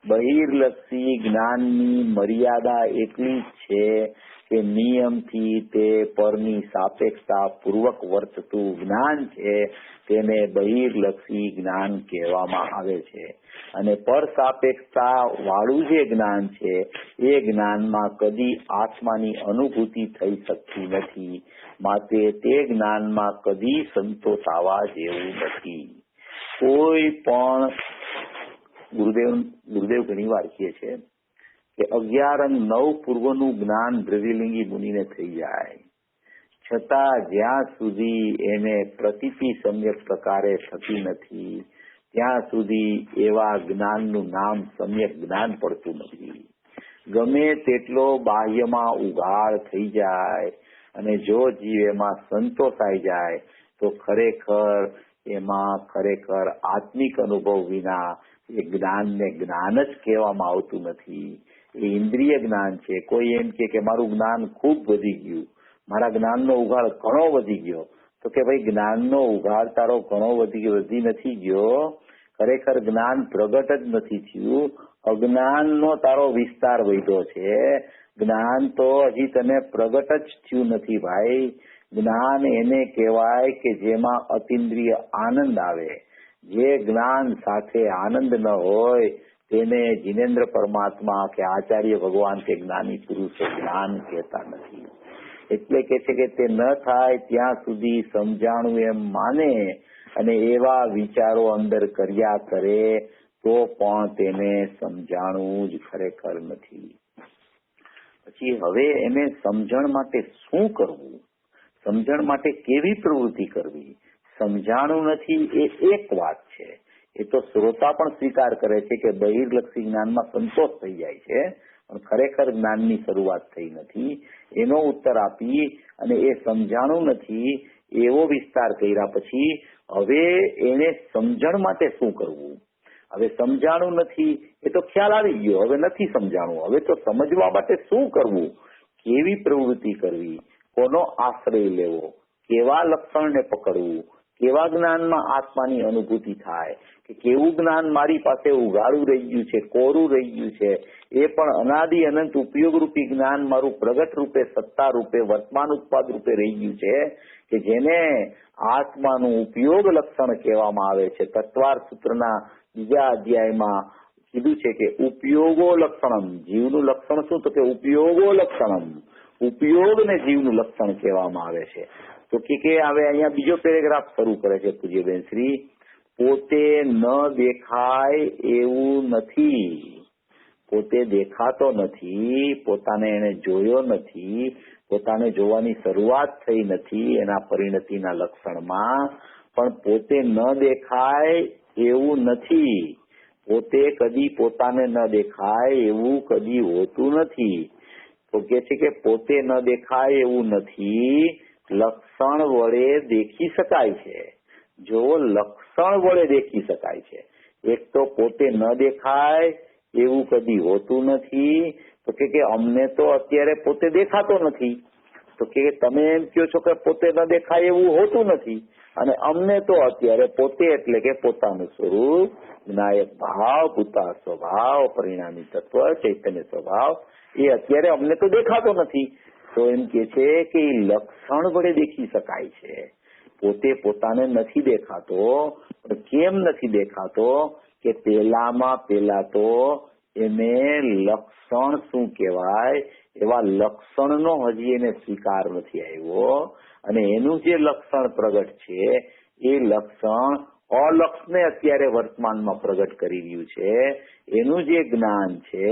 [SPEAKER 2] બહિર્લક્ષી જ્ઞાનની મર્યાદા એટલી જ છે કે નિયમથી તે પરની સાપેક્ષતા પૂર્વક વર્તતું જ્ઞાન છે તેને બહિર્લક્ષી જ્ઞાન કહેવામાં આવે છે. અને પર સાપેક્ષતા વાળું જે જ્ઞાન છે એ જ્ઞાનમાં કદી આત્માની અનુભૂતિ થઈ શકતી નથી. માટે તે જ્ઞાનમાં કદી સંતોષ આવવા જેવું નથી. કોઈ પણ ગુરુદેવ ઘણી વાર કહે છે કે 11 અને 9 પૂર્વનું જ્ઞાન દ્રવ્યલિંગી મુનિને થઈ જાય છતાં જ્યાં સુધી એને પ્રતીતિ સમ્યક પ્રકારે થતી નથી ત્યાં સુધી એવા જ્ઞાનનું નામ સમ્યક જ્ઞાન પડતું નથી. ગમે તેટલો બાહ્યમાં ઉઘાડ થઈ જાય અને જો જીવ એમાં સંતોષાઈ જાય તો ખરેખર એમાં ખરેખર આત્મિક અનુભવ વિના એ જ્ઞાનને જ્ઞાન જ કહેવામાં આવતું નથી. એ ઇન્દ્રિય જ્ઞાન છે. કોઈ એમ કે મારું જ્ઞાન ખૂબ વધી ગયું, મારા જ્ઞાનનો ઉઘાડ ઘણો વધી ગયો, તો કે ભાઈ જ્ઞાનનો ઉઘાડ તારો ઘણો વધી નથી ગયો, ખરેખર જ્ઞાન પ્રગટ જ નથી થયું, અજ્ઞાનનો તારો વિસ્તાર વધ્યો છે. જ્ઞાન તો હજી તને પ્રગટ જ થયું નથી ભાઈ. જ્ઞાન એને કહેવાય કે જેમાં અતિન્દ્રિય આનંદ આવે. જે જ્ઞાન સાથે આનંદ ન હોય તેને જીનેન્દ્ર પરમાત્મા કે આચાર્ય ભગવાન કે જ્ઞાની પુરુષો જ્ઞાન કહેતા નથી. એટલે કે છે કે તે ન થાય ત્યાં સુધી સમજાણું એમ માને અને એવા વિચારો અંદર કર્યા કરે તો પણ તેને સમજાણું જ ખરેખર નથી. પછી હવે એને સમજણ માટે શું કરવું, સમજણ માટે કેવી પ્રવૃત્તિ કરવી, સમજાણું નથી એ એક વાત છે. એ તો શ્રોતા પણ સ્વીકાર કરે છે કે બહિર્લક્ષી જ્ઞાનમાં સંતોષ થઈ જાય છે પણ ખરેખર જ્ઞાનની શરૂઆત થઈ નથી. એનો ઉત્તર આપી અને એ સમજાણું નથી એવો વિસ્તાર કર્યા પછી હવે એને સમજણ માટે શું કરવું. હવે સમજાણું નથી એ તો ખ્યાલ આવી ગયો, હવે નથી સમજાણું, હવે તો સમજવા માટે શું કરવું, કેવી પ્રવૃત્તિ કરવી, કોનો આશ્રય લેવો, કેવા લક્ષણને પકડવું, કેવા જ્ઞાનમાં આત્માની અનુભૂતિ થાય, કે કેવું જ્ઞાન મારી પાસે ઉઘાડું રહી ગયું છે, કોરું રહી ગયું છે, એ પણ અનાદિ અનંત ઉપયોગ રૂપી જ્ઞાન મારું પ્રગટ રૂપે, સત્તા રૂપે, વર્તમાન ઉત્પાદ રૂપે રહી ગયું છે, કે જેને આત્માનું ઉપયોગ લક્ષણ કહેવામાં આવે છે. તત્વાર સૂત્રના બીજા અધ્યાયમાં કીધું છે કે ઉપયોગો લક્ષણમ, જીવનું લક્ષણ શું, તો કે ઉપયોગો લક્ષણમ, ઉપયોગને જીવનું લક્ષણ કહેવામાં આવે છે. તો કે હવે અહીંયા બીજો પેરેગ્રાફ શરૂ કરે છે પૂજ્યબેન શ્રી, પોતે ન દેખાય એવું નથી, પોતે દેખાતો નથી, પોતાને એને જોયો નથી, પોતાને જોવાની શરૂઆત થઈ નથી એના પરિણતિના લક્ષણમાં, પણ પોતે ન દેખાય એવું નથી, પોતે કદી પોતાને ન દેખાય એવું કદી હોતું નથી. તો કે છે કે પોતે ન દેખાય એવું નથી, લક્ષણ વડે દેખી શકાય છે. જો લક્ષણ વડે દેખી શકાય છે, એક તો પોતે ન દેખાય એવું કદી હોતું નથી. તો કે અમને તો અત્યારે પોતે દેખાતો નથી, તો કે તમે એમ કહો છો કે પોતે ન દેખાય એવું હોતું નથી, અને અમને તો અત્યારે પોતે એટલે કે પોતાનું સ્વરૂપ, વિનાયક ભાવ, ભૂતા સ્વભાવ, પરિણામી તત્વ, ચૈતન્ય સ્વભાવ, એ અત્યારે અમને તો દેખાતો નથી. તો એમ કે છે કે એ લક્ષણ વડે દેખી શકાય છે. પોતે પોતાને નથી દેખાતો, પણ કેમ નથી દેખાતો, કે પેલા તો એને લક્ષણ શું કહેવાય એવા લક્ષણનો હજી એને સ્વીકાર નથી આવ્યો, અને એનું જે લક્ષણ પ્રગટ છે એ લક્ષણ અલક્ષને અત્યારે વર્તમાનમાં પ્રગટ કરી રહ્યું છે. એનું જે જ્ઞાન છે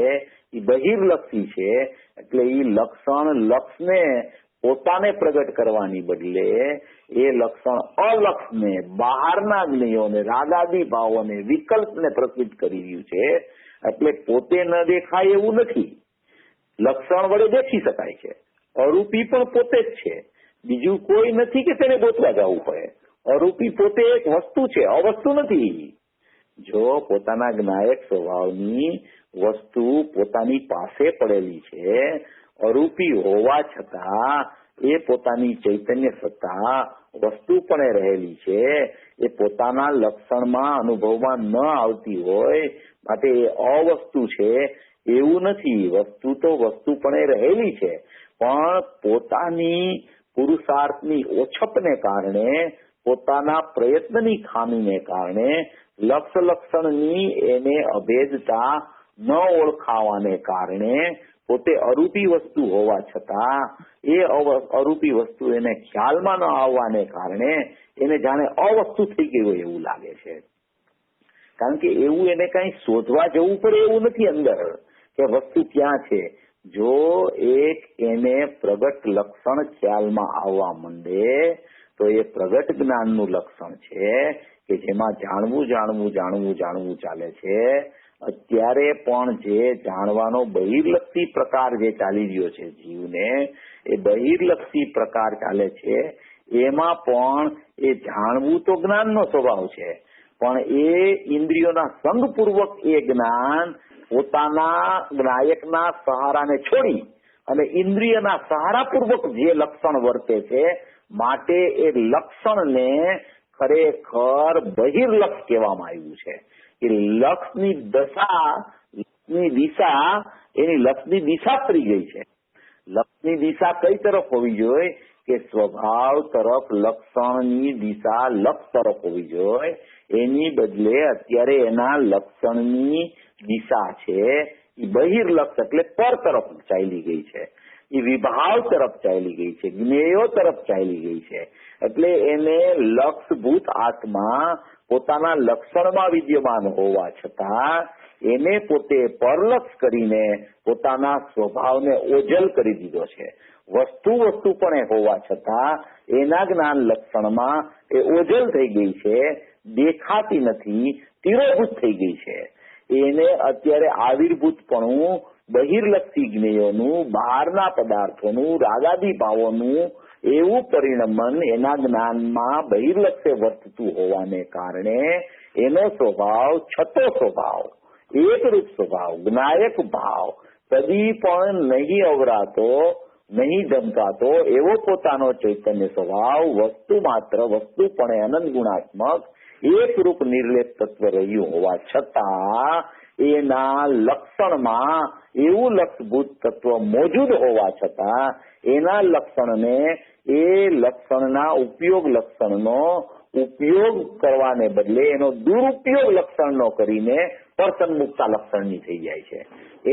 [SPEAKER 2] એ બહિર્લક્ષી છે, એટલે એ લક્ષણ લક્ષને પોતાને પ્રગટ કરવાની બદલે એ લક્ષણ અલક્ષને, બહારના જ્ઞેયોને, રાગાદી ભાવોને, વિકલ્પને પ્રસિદ્ધ કરી રહ્યું છે. એટલે પોતે ન દેખાય એવું નથી, લક્ષણ વડે દેખી શકાય છે. અરૂપી પણ પોતે જ છે, બીજું કોઈ નથી કે તેને ગોતવા જવું પડે. અરૂપી પોતે એક વસ્તુ છે, અવસ્તુ નથી. જો પોતાના જ્ઞાયક સ્વભાવની વસ્તુ પોતાની પાસે પડેલી છે, અરૂપી હોવા છતાં એ પોતાની ચૈતન્ય સત્તા વસ્તુપણે રહેલી છે, એ પોતાના લક્ષણમાં અનુભવમાં ન આવતી હોય માટે એ અવસ્તુ છે એવું નથી. વસ્તુ તો વસ્તુપણે રહેલી છે, પણ પોતાની પુરુષાર્થની ઓછપને કારણે, પોતાના પ્રયત્નની ખામીને કારણે, લક્ષ લક્ષણની એને અભેદતા ન ઓળખાવાને કારણે, પોતે અરૂપી વસ્તુ હોવા છતાં એ અરૂપી વસ્તુ એને ખ્યાલમાં ન આવવાને કારણે એને જાણે અવસ્તુ થઈ ગઈ હોય એવું લાગે છે. કારણ કે એવું એને કઈ શોધવા જવું પડે એવું નથી અંદર કે વસ્તુ ક્યાં છે. જો એક એને પ્રગટ લક્ષણ ખ્યાલમાં આવવા માંડે તો એ પ્રગટ જ્ઞાનનું લક્ષણ છે કે જેમાં જાણવું ચાલે છે. અત્યારે પણ જે જાણવાનો બહિર્લક્ષી પ્રકાર જે ચાલી રહ્યો છે જીવને, એ બહિર્લક્ષી પ્રકાર ચાલે છે, એમાં પણ એ જાણવું તો જ્ઞાનનો સ્વભાવ છે, પણ એ ઇન્દ્રિયોના સંગપૂર્વક એ જ્ઞાન પોતાના જ્ઞાયકના સહારાને છોડી અને ઇન્દ્રિયના સહારાપૂર્વક જે લક્ષણ વર્તે છે, માટે એ લક્ષણને ખરેખર બહિર્લક્ષ કહેવામાં આવ્યું છે. એ લક્ષની દિશા ફરી ગઈ છે. લક્ષની દિશા કઈ તરફ હોવી જોઈએ કે સ્વભાવ તરફ લક્ષણની દિશા લક્ષ તરફ હોવી જોઈએ. એની બદલે અત્યારે એના લક્ષણની દિશા છે એ બહિર્લક્ષ એટલે પર તરફ ચાલી ગઈ છે, એ વિભાવ તરફ ચાલી ગઈ છે, જ્ઞેયો તરફ ચાલી ગઈ છે. એટલે એને લક્ષભૂત આત્મા પોતાના લક્ષણમાં વિદ્યમાન હોવા છતાં એને પોતે પરલક્ષ કરીને પોતાના સ્વભાવને ઓજલ કરી દીધો છે. વસ્તુ પણ હોવા છતાં એના જ્ઞાન લક્ષણમાં એ ઓજલ થઈ ગઈ છે, દેખાતી નથી, તિરોભૂત થઈ ગઈ છે. એને અત્યારે આવિર્ભૂતપણું બહિર્લક્ષી જ્ઞેયોનું, બહારના પદાર્થોનું, રાગાદી ભાવોનું એવું પરિણમન એના જ્ઞાનમાં બહિર્લક્ષે વર્તતું હોવાને કારણે એનો સ્વભાવ છતો સ્વભાવ, એકરૂપ સ્વભાવ, જ્ઞાયક ભાવ કદી પણ નહીં અવરાતો નહીં જમતાતો એવો પોતાનો ચૈતન્ય સ્વભાવ વસ્તુપણે અનંત ગુણાત્મક એકરૂપ નિર્લેપ તત્વ રહ્યું હોવા છતાં એના લક્ષણમાં એવું લક્ષભૂત તત્વ મોજૂદ હોવા છતાં એના લક્ષણને એ લક્ષણના ઉપયોગ લક્ષણનો ઉપયોગ કરવાને બદલે એનો દુરુપયોગ લક્ષણનો કરીને પરસન્મુક્તા લક્ષણની થઈ જાય છે.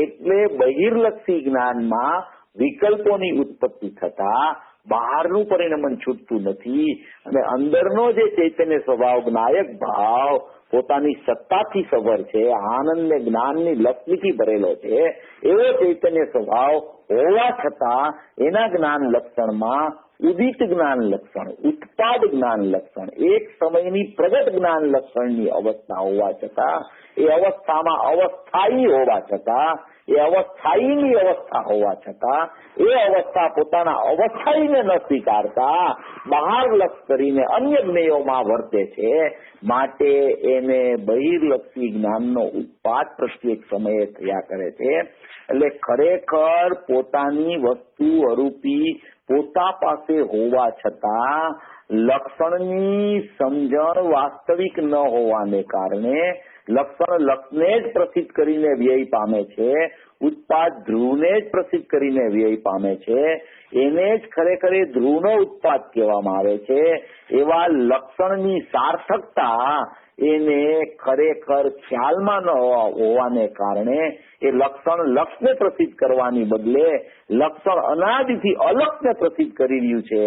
[SPEAKER 2] એટલે બહિર્લક્ષી જ્ઞાનમાં વિકલ્પોની ઉત્પત્તિ થતા બહારનું પરિણમન છૂટતું નથી અને અંદરનો જે ચૈતન્ય સ્વભાવ નાયક ભાવ પોતાની સત્તાથી સભર છે, આનંદ ને જ્ઞાનની લક્ષ્મીથી ભરેલો છે, એવો ચૈતન્ય સ્વભાવ હોવા છતાં એના જ્ઞાન લક્ષણમાં ઉદિત જ્ઞાન લક્ષણ, ઉત્પાદ જ્ઞાન લક્ષણ, એક સમયની પ્રગટ જ્ઞાન લક્ષણની અવસ્થા હોવા છતાં એ અવસ્થામાં અવસ્થાયી હોવા છતાં એ અવસ્થાયીની અવસ્થા હોવા છતાં એ અવસ્થા પોતાના અવસ્થાયીને ન સ્વીકારતા બહાર લક્ષ કરીને અન્ય જ્ઞેયોમાં વર્તે છે. માટે એને બહિર્લક્ષી જ્ઞાનનો ઉત્પાદ પ્રત્યેક સમયે થયા કરે છે. એટલે ખરેખર પોતાની વસ્તુ અરૂપી પોતા પાસે હોવા છતાં લક્ષણની સમજણ વાસ્તવિક ન હોવાને કારણે લક્ષણ લક્ષને જ પ્રસિદ્ધ કરીને વ્યય પામે છે, ઉત્પાદ ધ્રુવને જ પ્રસિદ્ધ કરીને વ્યય પામે છે. એને જ ખરેખર એ ધ્રુવનો ઉત્પાદ કહેવામાં આવે છે. એવા લક્ષણની સાર્થકતા એને ખરેખર ખ્યાલમાં ન હોવાને કારણે એ લક્ષણ લક્ષને પ્રસિદ્ધ કરવાની બદલે લક્ષણ અનાદિથી અલક્ષને પ્રસિદ્ધ કરી રહ્યું છે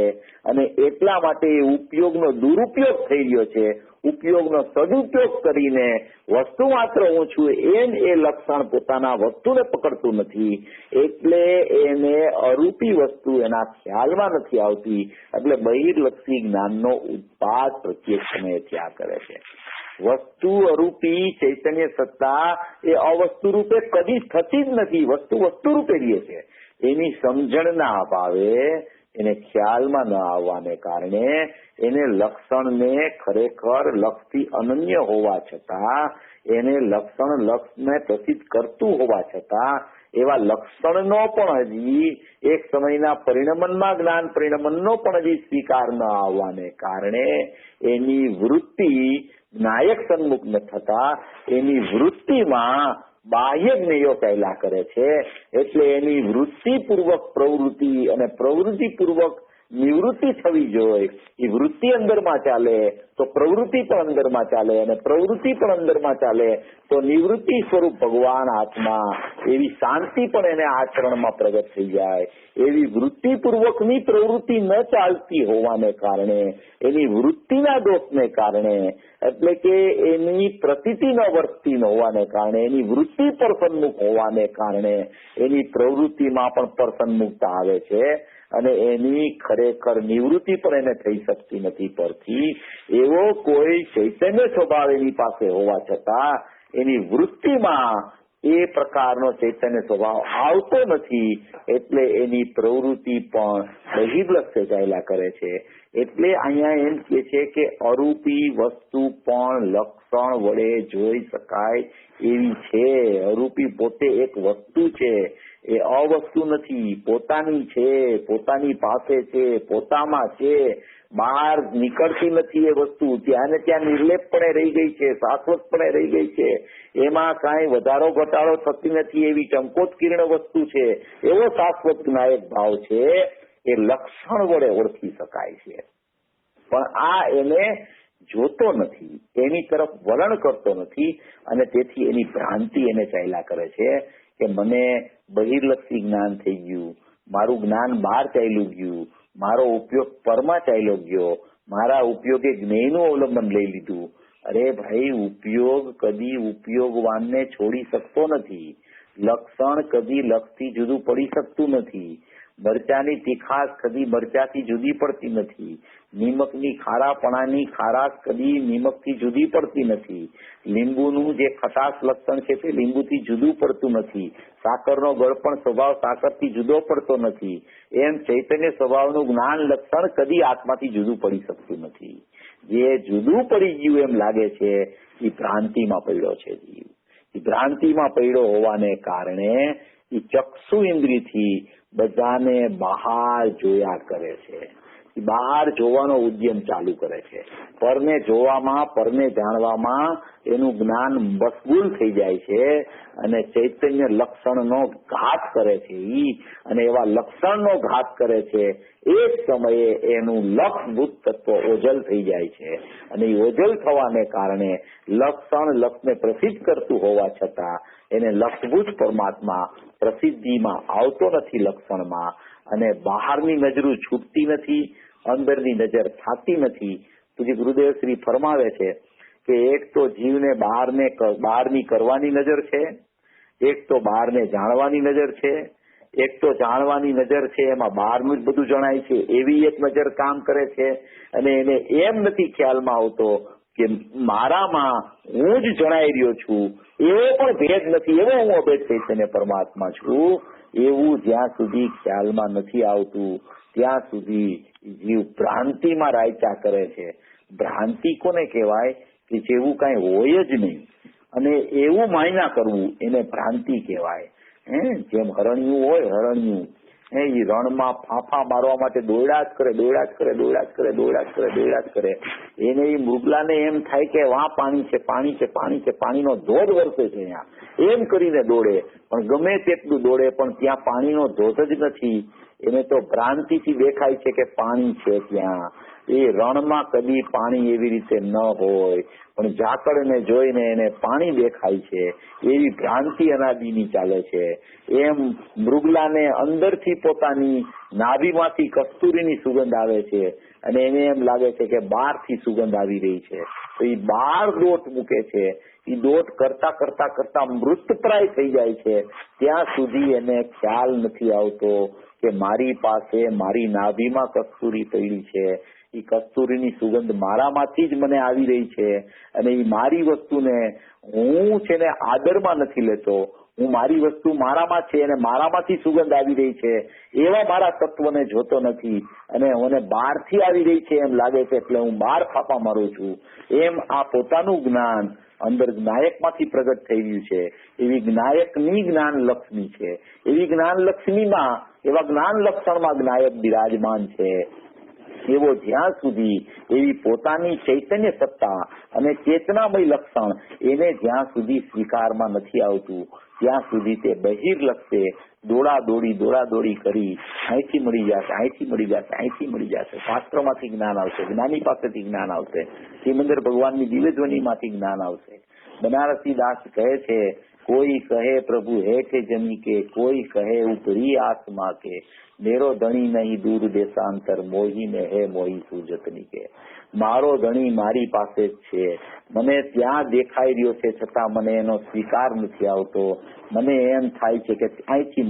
[SPEAKER 2] અને એટલા માટે એ ઉપયોગનો દુરુપયોગ થઈ રહ્યો છે. ઉપયોગનો સદુપયોગ કરીને વસ્તુ માત્ર હું છું એમ એ લક્ષણ પોતાના વસ્તુને પકડતું નથી. એટલે એને અરૂપી વસ્તુ એના ખ્યાલમાં નથી આવતી. એટલે બહિર્લક્ષી જ્ઞાનનો ઉત્પાદ પ્રત્યેક સમયે થયા કરે છે. વસ્તુ અરૂપી ચૈતન્ય સત્તા એ અવસ્તુ રૂપે કદી થતી જ નથી. વસ્તુ રૂપે રહે છે. એની સમજણના અભાવે એને ખ્યાલમાં ન આવવાને કારણે એને લક્ષણને ખરેખર લક્ષથી અનન્ય હોવા છતાં એને લક્ષણ લક્ષને પ્રસિદ્ધ કરતું હોવા છતાં એવા લક્ષણનો પણ હજી એક સમયના પરિણમનમાં જ્ઞાન પરિણમનનો પણ હજી સ્વીકાર ન આવવાને કારણે એની વૃત્તિ નાયક સન્મુખ ન થતા એની વૃત્તિમાં બાહ્ય જ્ઞેયો પહેલા કરે છે. એટલે એની વૃત્તિપૂર્વક પ્રવૃત્તિ અને પ્રવૃત્તિપૂર્વક નિવૃત્તિ થવી જોઈએ. એ વૃત્તિ અંદરમાં ચાલે તો પ્રવૃત્તિ પણ અંદરમાં ચાલે અને પ્રવૃત્તિ પણ અંદરમાં ચાલે તો નિવૃત્તિ સ્વરૂપ ભગવાન આત્મા એવી શાંતિ પણ એને આચરણમાં પ્રગટ થઈ જાય. એવી વૃત્તિપૂર્વકની પ્રવૃત્તિ ન ચાલતી હોવાને કારણે એની વૃત્તિના દોષને કારણે એટલે કે એની પ્રતીતિ ન વર્તતી ન હોવાને કારણે એની વૃત્તિ પર સન્મુખ હોવાને કારણે એની પ્રવૃત્તિમાં પણ પરસન્મુખતા આવે છે અને એની ખરેખર નિવૃત્તિ પણ એને થઈ શકતી નથી. પરથી એવો કોઈ ચૈતન્ય સ્વભાવ એની પાસે હોવા છતાં એની વૃત્તિમાં એ પ્રકારનો ચૈતન્ય સ્વભાવ આવતો નથી. એટલે એની પ્રવૃત્તિ પણ બહિર્લક્ષે ચાલ્યા કરે છે. એટલે અહીંયા એમ કે છે કે અરૂપી વસ્તુ પણ લક્ષણ વડે જોઈ શકાય એવી છે. અરૂપી પોતે એક વસ્તુ છે, એ અવસ્તુ નથી. પોતાની છે, પોતાની પાસે છે, પોતામાં છે, બહાર નીકળતી નથી. એ વસ્તુ ત્યાં ને ત્યાં નિર્લેપપણે રહી ગઈ છે, શાશ્વતપણે રહી ગઈ છે. એમાં કાંઈ વધારો ઘટાડો થતી નથી. એવી ચમકોત કિરણ વસ્તુ છે. એવો શાશ્વત નાયક ભાવ છે એ લક્ષણ વડે ઓળખી શકાય છે. પણ આ એને જોતો નથી, એની તરફ વલણ કરતો નથી અને તેથી એની ભ્રાંતિ એને ચાલ્યા કરે છે કે મને બહિર્લક્ષી જ્ઞાન થઈ ગયું, મારું જ્ઞાન બહાર ચાલ્યું ગયું, મારો ઉપયોગ પરમાં ચાલ્યો ગયો, મારા ઉપયોગે જ્ઞેયનું અવલંબન લઈ લીધું. અરે ભાઈ, ઉપયોગ કદી ઉપયોગવાનને છોડી શકતો નથી. લક્ષણ કદી લક્ષથી જુદું પડી શકતું નથી. મરચાની તીખાશ કદી મરચાથી જુદી પડતી નથી. નિમકની ખારાપણાની ખારાશ કદી નિમકથી જુદી પડતી નથી. લીંબુનું જે ખટાશ લક્ષણ છે તે લીંબુથી જુદું પડતું નથી. સાકરનો ગળપણ સ્વભાવ સાકરથી જુદો પડતો નથી. એમ ચૈતન્ય સ્વભાવનું જ્ઞાન લક્ષણ કદી આત્માથી જુદું પડી શકતું નથી. જે જુદું પડી ગયું એમ લાગે છે એ ભ્રાંતિમાં પડ્યો છે જીવ. એ ભ્રાંતિમાં પડ્યો હોવાને કારણે એ ચક્ષુ ઇન્દ્રિયથી બધાને બહાર જોયા કરે છે, બહાર જોવાનો ઉદ્યમ ચાલુ કરે છે. પરને જોવામાં, પરને જાણવામાં એનું જ્ઞાન મશગુલ થઈ જાય છે અને ચૈતન્ય લક્ષણનો ઘાત કરે છે અને એવા લક્ષણનો ઘાત કરે છે. એ જ સમયે એનું લક્ષભૂત તત્વ ઓજલ થઈ જાય છે અને એ ઓજલ થવાને કારણે લક્ષને પ્રસિદ્ધ કરતું હોવા છતાં એને લક્ષભૂત પરમાત્મા પ્રસિદ્ધિમાં આવતો નથી લક્ષણમાં, અને બહારની નજરું છૂટતી નથી, અંદરની નજર થાતી નથી. પૂજ્ય ગુરુદેવ શ્રી ફરમાવે છે કે એક તો જીવને બહારની કરવાની નજર છે, એક તો બહારને જાણવાની નજર છે, એક તો જાણવાની નજર છે એમાં બહારનું જ બધું જણાય છે એવી એક નજર કામ કરે છે, અને એને એમ નથી ખ્યાલમાં આવતો કે મારામાં હું જ જણાઈ રહ્યો છું, એવો પણ ભેદ નથી, એવો હું અભેદ ચૈતન્ય પરમાત્મા છું, એવું જ્યાં સુધી ખ્યાલમાં નથી આવતું ત્યાં સુધી જીવ ભ્રાંતિમાં રાયચા કરે છે. ભ્રાંતિ કોને કહેવાય? કે જેવું કઈ હોય જ નહીં અને એવું માયના કરવું એને ભ્રાંતિ કહેવાય. જેમ હરણ્યું હોય, હરણ્યું એ રણમાં ફાંફા મારવા માટે દોડ્યા જ કરે. એને એ મૃગલાને એમ થાય કે વાં પાણી છે, પાણીનો ધોધ વરસે છે અહીંયા, એમ કરીને દોડે, પણ ગમે તેટલું દોડે પણ ત્યાં પાણીનો ધોધ જ નથી. એને તો ભ્રાંતિથી દેખાય છે કે પાણી છે ત્યાં. એ રણમાં કદી પાણી એવી રીતે ન હોય, પણ ઝાકળને જોઈને એને પાણી દેખાય છે, એવી ભ્રાંતિ અનાદિની ચાલે છે. એમ મૃગલાને અંદરથી પોતાની નાભીમાંથી કસ્તુરીની સુગંધ આવે છે અને એને એમ લાગે છે કે બહારથી સુગંધ આવી રહી છે, તો એ બહાર દોટ મૂકે છે. એ દોટ કરતા મૃતપ્રાય થઈ જાય છે. ત્યાં સુધી એને ખ્યાલ નથી આવતો કે મારી પાસે મારી નાભીમાં કસ્તુરી પડી છે, એ કસ્તુરીની સુગંધ મારામાંથી જ મને આવી રહી છે અને એ મારી વસ્તુને હું છે ને આદરમાં નથી લેતો. હું મારી વસ્તુ મારામાં છે અને મારામાંથી સુગંધ આવી રહી છે એવા મારા તત્વને જોતો નથી અને મને બહારથી આવી રહી છે એમ લાગે છે, એટલે હું બહાર ફાંફા મારું છું. એમ આ પોતાનું જ્ઞાન અંદર જ્ઞાયકમાંથી પ્રગટ થઈ રહ્યું છે. એવી જ્ઞાયકની જ્ઞાન લક્ષ્મી છે. એવી જ્ઞાન લક્ષ્મીમાં, એવા જ્ઞાન લક્ષણમાં જ્ઞાયક બિરાજમાન છે. એવો જ્યાં સુધી એવી પોતાની ચૈતન્ય સત્તા અને ચેતનામય લક્ષણ એને જ્યાં સુધી સ્વીકારમાં નથી આવતું ત્યાં સુધી તે બહિર્લક્ષે દોડાદોડી કરી અહીંથી મળી જશે, શાસ્ત્રોમાંથી જ્ઞાન આવશે, જ્ઞાની પાસેથી જ્ઞાન આવશે, શ્રીમંદર ભગવાનની દિવ્યધ્વનિમાંથી જ્ઞાન આવશે. બનારસી દાસ કહે છે, કોઈ કહે પ્રભુ હે કે જમી કે, કોઈ કહે ઉપરી આસમા કે, મેરો ધણી નહીં દૂર દેશાંતર, મોહીને હે મોહી સુજતની કે. મારો ધણી મારી પાસે જ છે, મને ત્યાં દેખાઈ રહ્યો છે છતાં મને એનો સ્વીકાર નથી આવતો. મને એમ થાય છે કે અહીંથી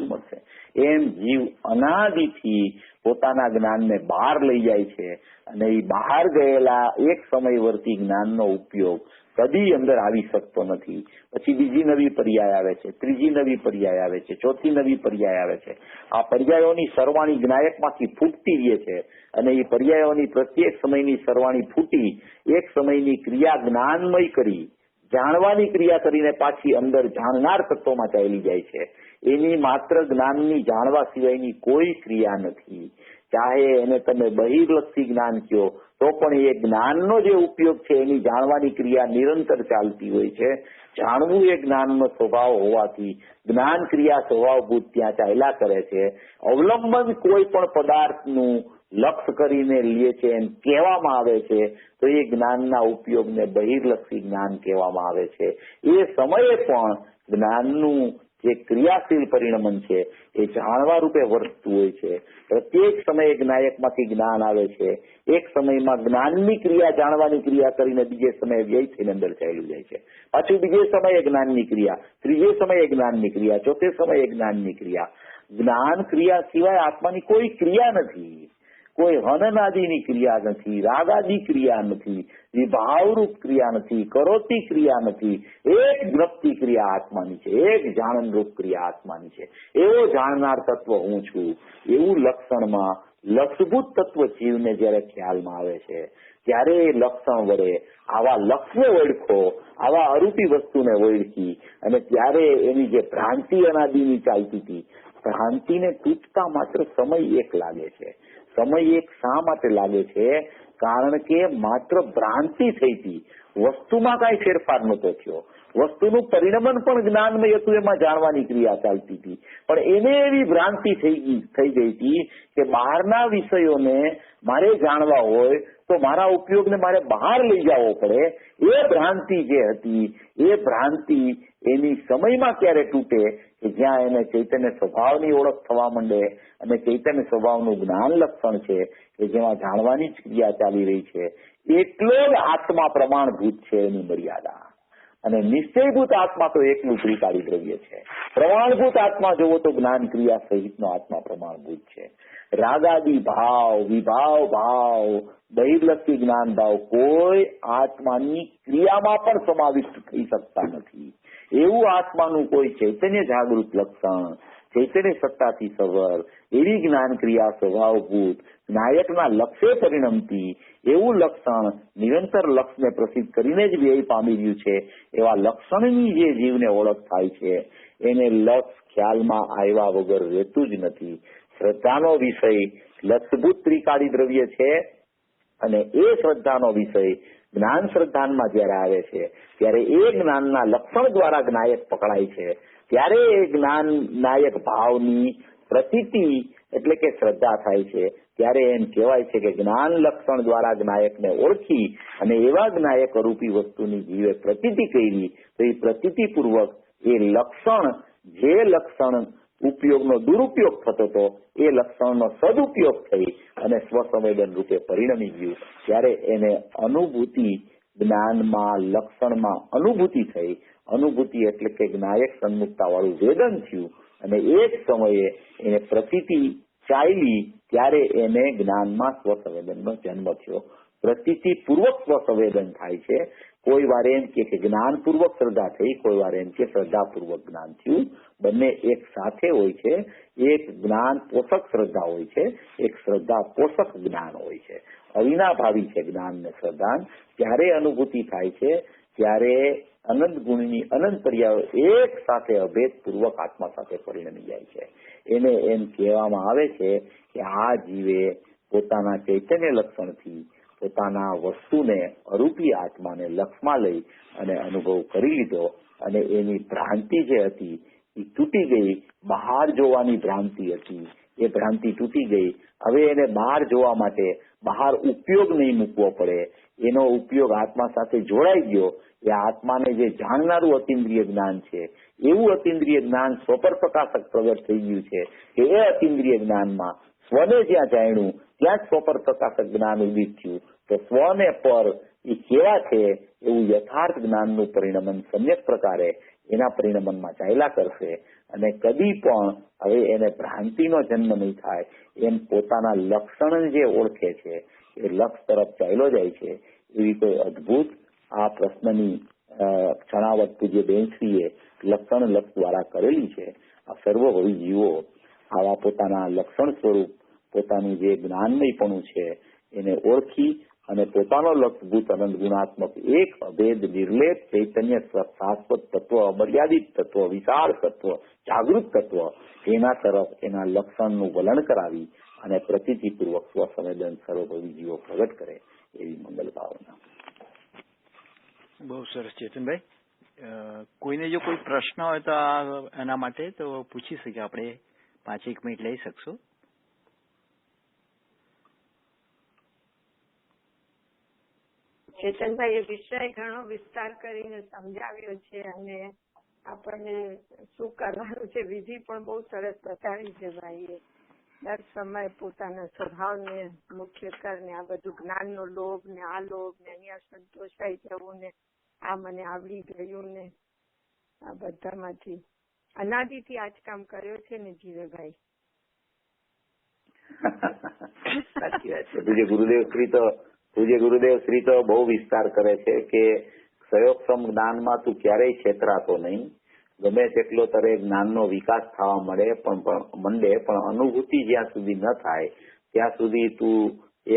[SPEAKER 2] મળશે. એમ જીવ અનાદિથી પોતાના જ્ઞાનને બહાર લઈ જાય છે અને એ બહાર ગયેલા એક સમયવર્તી જ્ઞાનનો ઉપયોગ કદી અંદર આવી શકતો નથી. પછી બીજી નવી પર્યાય આવે છે, ત્રીજી નવી પર્યાય આવે છે, ચોથી નવી પર્યાય આવે છે. આ પર્યાયોની સરવાણી જ્ઞાયકમાંથી ફૂટતી રહે છે અને એ પર્યાયોની પ્રત્યેક સમયની સરવાણી ફૂટી એક સમયની ક્રિયા જ્ઞાનમય કરી, જાણવાની ક્રિયા કરીને પાછી અંદર જાણનાર તત્વોમાં ચાલી જાય છે. એની માત્ર જ્ઞાનની જાણવા સિવાયની કોઈ ક્રિયા નથી. ચાહે એને તમે બહિર્લક્ષી જ્ઞાન કહો તો પણ એ જ્ઞાનનો જે ઉપયોગ છે એની જાણવાની ક્રિયા નિરંતર ચાલતી હોય છે. જાણવું એ જ્ઞાનનો સ્વભાવ હોવાથી જ્ઞાન ક્રિયા સ્વભાવભૂત ત્યાં ચાલ્યા કરે છે. અવલંબન કોઈ પણ પદાર્થનું લક્ષ કરીને લે છે એમ કહેવામાં આવે છે તો એ જ્ઞાનના ઉપયોગને બહિર્લક્ષી જ્ઞાન કહેવામાં આવે છે. એ સમયે પણ જ્ઞાનનું જે ક્રિયાશીલ પરિણમન છે એ જાણવા રૂપે વર્તતું હોય છે. પ્રત્યેક સમયે જ્ઞાયકમાંથી જ્ઞાન આવે છે. એક સમયમાં જ્ઞાનની ક્રિયા જાણવાની ક્રિયા કરીને બીજે સમયે વ્યય થઈને અંદર ચાલ્યું જાય છે. પાછું બીજે સમયે જ્ઞાનની ક્રિયા, ત્રીજે સમયે જ્ઞાનની ક્રિયા, ચોથે સમયે જ્ઞાનની ક્રિયા. જ્ઞાન ક્રિયા સિવાય આત્માની કોઈ ક્રિયા નથી. કોઈ હનનાદિની ક્રિયા નથી, રાગાદી ક્રિયા નથી, વિભાવરૂપ ક્રિયા નથી, કરોતી ક્રિયા નથી. એક જ્ઞપ્તિ ક્રિયા આત્માની છે, એક જાણનરૂપ ક્રિયા આત્માની છે. એવો જાણનાર તત્વ હું છું એવું લક્ષણમાં લક્ષભૂત તત્વ જીવને જયારે ખ્યાલમાં આવે છે ત્યારે એ લક્ષણ વડે આવા લક્ષને ઓળખો, આવા અરૂપી વસ્તુને ઓળખી અને ત્યારે એની જે ભ્રાંતિ અનાદિની ચાલતી હતી, ભ્રાંતિને તૂટતા માત્ર સમય એક લાગે છે. સમય એક શા માટે લાગે છે? કારણ કે માત્ર ભ્રાંતિ થઈ હતી, વસ્તુમાં કાંઈ ફેરફાર નહોતો થયો. વસ્તુનું પરિણમન પણ જ્ઞાનમય હતું, એમાં જાણવાની ક્રિયા ચાલતી હતી, પણ એને એવી ભ્રાંતિ થઈ ગઈ હતી કે બહારના વિષયોને મારે જાણવા હોય તો મારા ઉપયોગને મારે બહાર લઈ જવો પડે. એ ભ્રાંતિ જે હતી એ ભ્રાંતિ એની સમયમાં ક્યારે તૂટે કે જ્યાં એને ચૈતન્ય સ્વભાવની ઓળખ થવા માંડે અને ચૈતન્ય સ્વભાવનું જ્ઞાન લક્ષણ છે કે જેમાં જાણવાની જ ક્રિયા ચાલી રહી છે, એટલો જ આત્મા પ્રમાણભૂત છે એની મર્યાદા. અને નિશ્ચયભૂત આત્મા તો એકલું ત્રિકાળી દ્રવ્ય છે. પ્રમાણભૂત આત્મા જોવો તો જ્ઞાન ક્રિયા સહિતનો આત્મા પ્રમાણભૂત છે. રાગાદી ભાવ, વિભાવ ભાવ, બહિર્લક્ષી જ્ઞાન ભાવ કોઈ આત્માની ક્રિયામાં પણ સમાવિષ્ટ થઈ શકતા નથી. એવું આત્માનું કોઈ ચૈતન્ય જાગૃત લક્ષણ, ચૈતન્ય સત્તાથી સવર, એવી જ્ઞાન ક્રિયા સ્વભાવભૂત નાયકના લક્ષ્ય પરિણમતી એવું લક્ષણ નિરંતર લક્ષને પ્રસિદ્ધ કરીને જ વ્યય પામી રહ્યું છે. એવા લક્ષણની જે જીવને ઓળખ થાય છે એને લક્ષ ખ્યાલમાં આવ્યા વગર રહેતું જ નથી. શ્રદ્ધાનો વિષય લક્ષભૂત ત્રિકાળી દ્રવ્ય છે અને એ શ્રદ્ધાનો વિષય જ્ઞાન શ્રદ્ધાનમાં જયારે આવે છે ત્યારે એ જ્ઞાનના લક્ષણ દ્વારા જ્ઞાયક પકડાય છે. ત્યારે એ જ્ઞાન નાયક ભાવની પ્રતીતિ એટલે કે શ્રદ્ધા થાય છે. ત્યારે એમ કહેવાય છે કે જ્ઞાન લક્ષણ દ્વારા જ્ઞાયકને ઓળખી અને એવા જ્ઞાયક રૂપી વસ્તુની જીવે પ્રતીતિ કરી તો એ પ્રતીતિપૂર્વક એ લક્ષણ જે લક્ષણ ઉપયોગનો દુરુપયોગ થતો હતો એ લક્ષણનો સદુપયોગ થઈ અને સ્વસંવેદન રૂપે પરિણમી ગયું. ત્યારે એને અનુભૂતિ જ્ઞાનમાં લક્ષણમાં અનુભૂતિ થઈ. અનુભૂતિ એટલે કે જ્ઞાયક સન્મુખતા વાળું વેદન થયું અને એ જ સમયે એને પ્રતીતિ ચાલી ત્યારે એને જ્ઞાનમાં સ્વસંવેદનનો જન્મ થયો. પ્રતીતિપૂર્વક સ્વસંવેદન થાય છે. કોઈ વાર એમ કે જ્ઞાનપૂર્વક શ્રદ્ધા થઈ, કોઈ વાર એમ કે શ્રદ્ધાપૂર્વક જ્ઞાન થયું. બંને એક સાથે હોય છે. એક જ્ઞાન પોષક શ્રદ્ધા હોય છે, એક શ્રદ્ધા પોષક જ્ઞાન હોય છે. અવિનાભાવી છે જ્ઞાન ને શ્રદ્ધા. ત્યારે અનુભૂતિ થાય છે ત્યારે અનંત ગુણની અનંત પર્યાયો એક સાથે અભેદપૂર્વક આત્મા સાથે પરિણમી જાય છે. એને એમ કહેવામાં આવે છે કે આ જીવે પોતાના ચૈતન્ય લક્ષણથી પોતાના વસ્તુને અરૂપી આત્માને લક્ષમાં લઈ અને અનુભવ કરી લીધો અને એની ભ્રાંતિ જે હતી એ તૂટી ગઈ. બહાર જોવાની ભ્રાંતિ હતી એ ભ્રાંતિ તૂટી ગઈ. હવે એને બહાર જોવા માટે બહાર ઉપયોગ નહીં મૂકવો પડે. એનો ઉપયોગ આત્મા સાથે જોડાઈ ગયો. એ આત્માને જે જાણનારું અતિન્દ્રિય જ્ઞાન છે એવું અતિન્દ્રિય જ્ઞાન સ્વપર પ્રકાશક પ્રગટ થઈ ગયું છે કે એ અતિન્દ્રિય જ્ઞાનમાં સ્વને જ્યાં જાણ્યું ત્યાં જ સ્વપર પ્રકાશક જ્ઞાન ઉદિત થયું. તો સ્વને પર એ કેવા છે એવું યથાર્થ જ્ઞાનનું પરિણમન સમ્યક પ્રકારે એના પરિણમનમાં ચાલ્યા કરશે અને કદી પણ હવે એને ભ્રાંતિનો જન્મ નહીં થાય. એમ પોતાના લક્ષણ જે ઓળખે છે એ લક્ષ તરફ ચાલ્યો જાય છે. એવી કોઈ અદભુત આ પ્રશ્નની છણાવટ પૂજ્ય બેનશ્રીએ લક્ષણ લક્ષ દ્વારા કરેલી છે. આ સર્વભવી જીવો આવા પોતાના લક્ષણ સ્વરૂપ પોતાનું જે જ્ઞાનમયપણું છે એને ઓળખી અને પોતાનો લક્ષભૂત અનંત ગુણાત્મક એક અભેદ નિર્લેપ ચૈતન્ય શાશ્વત તત્વ, અમર્યાદિત તત્વ, વિશાળ તત્વ, જાગૃત તત્વ એના તરફ એના લક્ષણનું વલણ કરાવી અને પ્રતીતિપૂર્વક સ્વસંવેદન સર્વભવી જીવો પ્રગટ કરે એવી મંગલ ભાવના.
[SPEAKER 1] બહુ સરસ ચેતનભાઈ. કોઈને જો કોઈ પ્રશ્ન હોય તો એના માટે તો પૂછી શકીએ. આપણે 5-1 મિનિટ લઈ શકશો.
[SPEAKER 4] ચેતનભાઈ એ વિષય ઘણો વિસ્તાર કરીને સમજાવ્યો છે અને આપણને શું કરવાનું છે વિધિ પણ બહુ સરસ બતાવી છે ભાઈએ. દર સમયે પોતાના સ્વભાવને મુખ્ય કરીને આ બધું જ્ઞાનનો લોભ ને આ લોભ ને અહીંયા સંતોષાઈ જવું ને આ મને આવડી ગયું ને આ બધામાંથી અનાદિથી આ જ કામ કર્યો છે ને જીવેભાઈ.
[SPEAKER 2] સાચી વાત છે. પૂજ્ય ગુરુદેવ શ્રી તો બહુ વિસ્તાર કરે છે કે સયોક્ષમ જ્ઞાનમાં તું ક્યારેય છેતરાતો નહીં. ગમે તેટલો તારે જ્ઞાનનો વિકાસ થવા મળે પણ અનુભૂતિ જ્યાં સુધી ન થાય ત્યાં સુધી તું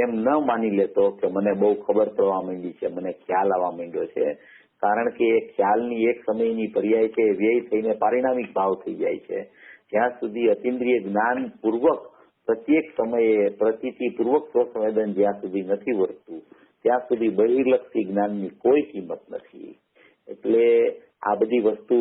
[SPEAKER 2] એમ ન માની લેતો કે મને બહુ ખબર પડવા માંડી છે, મને ખ્યાલ આવવા માંડ્યો છે. કારણ કે એ ખ્યાલની એક સમયની પર્યાય છે, વ્યય થઈને પારિણામિક ભાવ થઈ જાય છે. જ્યાં સુધી અતિન્દ્રિય જ્ઞાન પૂર્વક પ્રત્યેક સમયે પ્રતીતિપૂર્વક સ્વસંવેદન જ્યાં સુધી નથી વર્તતું ત્યાં સુધી બહિર્લક્ષી જ્ઞાનની કોઈ કિંમત નથી. એટલે આ બધી વસ્તુ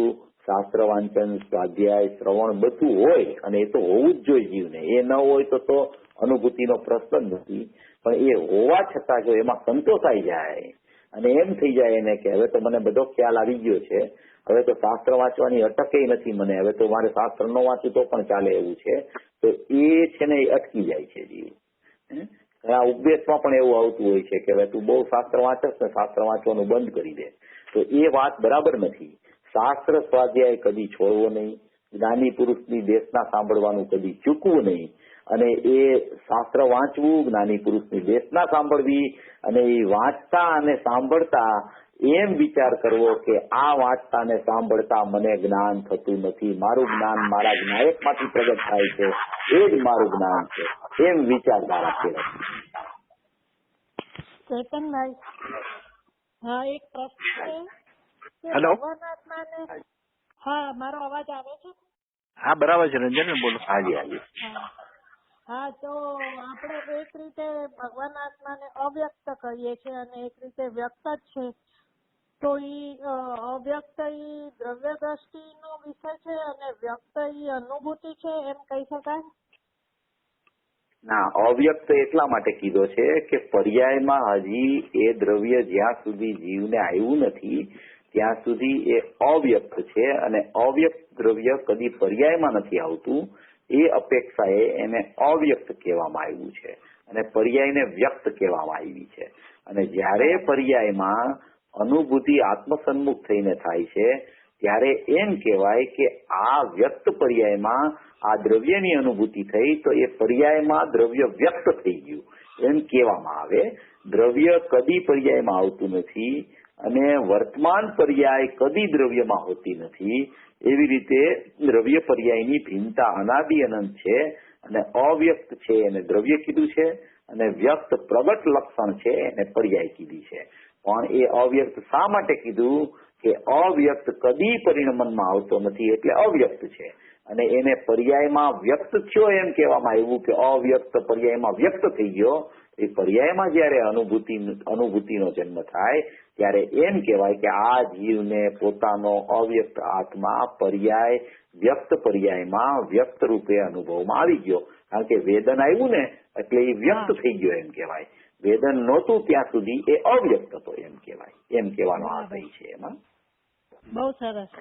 [SPEAKER 2] શાસ્ત્ર વાંચન, સ્વાધ્યાય, શ્રવણ બધું હોય અને એ તો હોવું જ જોઈએ જીવને. એ ન હોય તો અનુભૂતિનો પ્રશ્ન જ નથી. પણ એ હોવા છતાં જો એમાં સંતોષાઈ જાય અને એમ થઈ જાય એને કે હવે તો મને બધો ખ્યાલ આવી ગયો છે, હવે તો શાસ્ત્ર વાંચવાની અટકે નથી મને, હવે તો મારે શાસ્ત્ર ન વાંચું તો પણ ચાલે એવું છે, તો એ છે ને એ અટકી જાય છે જીવ. આ ઉપદેશમાં પણ એવું આવતું હોય છે કે હવે તું બહુ શાસ્ત્ર વાંચસ ને શાસ્ત્ર વાંચવાનું બંધ કરી દે, તો એ વાત બરાબર નથી. શાસ્ત્ર સ્વાધ્યાય કદી છોડવો નહીં, જ્ઞાની પુરુષની દેશના સાંભળવાનું કદી ચૂકવું નહીં, અને એ શાસ્ત્ર વાંચવું, જ્ઞાની પુરુષની દેશના સાંભળવી, અને એ વાંચતા અને સાંભળતા એમ વિચાર કરવો કે આ વાંચતા ને સાંભળતા મને જ્ઞાન થતું નથી, મારું જ્ઞાન મારા જ્ઞાયકમાંથી પ્રગટ થાય છે, એ જ મારું જ્ઞાન છે, એમ વિચારધારા કેળવવી.
[SPEAKER 5] ચેતનભાઈ, હા એક પ્રશ્ન છે.
[SPEAKER 1] હેલો.
[SPEAKER 5] હા, મારો અવાજ આવે છે?
[SPEAKER 1] હા બરાબર છે રંજન, બોલો.
[SPEAKER 2] હાજી હાજી.
[SPEAKER 5] હા, તો આપણે એક રીતે ભગવાન આત્માને અવ્યક્ત કહીએ છીએ અને એક રીતે વ્યક્ત જ છે. તો ઈ અવ્યક્ત ઈ દ્રવ્ય દ્રષ્ટિનો વિષય છે અને વ્યક્ત ઈ અનુભૂતિ છે, એમ કહી શકાય?
[SPEAKER 2] ના, અવ્યક્ત એટલા માટે કીધો છે કે પર્યાયમાં હજી એ દ્રવ્ય જ્યાં સુધી જીવને આવ્યું નથી ત્યાં સુધી એ અવ્યક્ત છે, અને અવ્યક્ત દ્રવ્ય કદી પર્યાયમાં નથી આવતું એ અપેક્ષાએ એને અવ્યક્ત કહેવામાં આવ્યું છે અને પર્યાયને વ્યક્ત કહેવામાં આવી છે. અને જ્યારે પર્યાયમાં અનુભૂતિ આત્મસન્મુખ થઈને થાય છે ત્યારે એમ કહેવાય કે આ વ્યક્ત પર્યાયમાં આ દ્રવ્યની અનુભૂતિ થઈ તો એ પર્યાયમાં દ્રવ્ય વ્યક્ત થઈ ગયું એમ કહેવામાં આવે. દ્રવ્ય કદી પર્યાયમાં આવતું નથી અને વર્તમાન પર્યાય કદી દ્રવ્યમાં હોતી નથી. એવી રીતે દ્રવ્ય પર્યાયની ભિન્નતા અનાદિ અનંત છે અને અવ્યક્ત છે એને દ્રવ્ય કીધું છે અને વ્યક્ત પ્રગટ લક્ષણ છે એને પર્યાય કીધી છે. પણ એ અવ્યક્ત શા માટે કીધું કે અવ્યક્ત કદી પરિણમનમાં આવતો નથી એટલે અવ્યક્ત છે, અને એને પર્યાયમાં વ્યક્ત થયો એમ કહેવામાં આવ્યું કે અવ્યક્ત પર્યાયમાં વ્યક્ત થઈ ગયો. એ પર્યાયમાં જયારે અનુભૂતિનો જન્મ થાય ત્યારે એમ કહેવાય કે આ જીવને પોતાનો અવ્યક્ત આત્મા પર્યાય વ્યક્ત પર્યાયમાં વ્યક્ત રૂપે અનુભવમાં આવી ગયો. કારણ કે વેદન આવ્યું ને એટલે એ વ્યક્ત થઈ ગયો એમ કહેવાય. વેદન નહોતું ત્યાં સુધી એ અવ્યક્ત હતો એમ કહેવાય, એમ કહેવાનો આશય છે એમાં.
[SPEAKER 5] બહુ સરસ.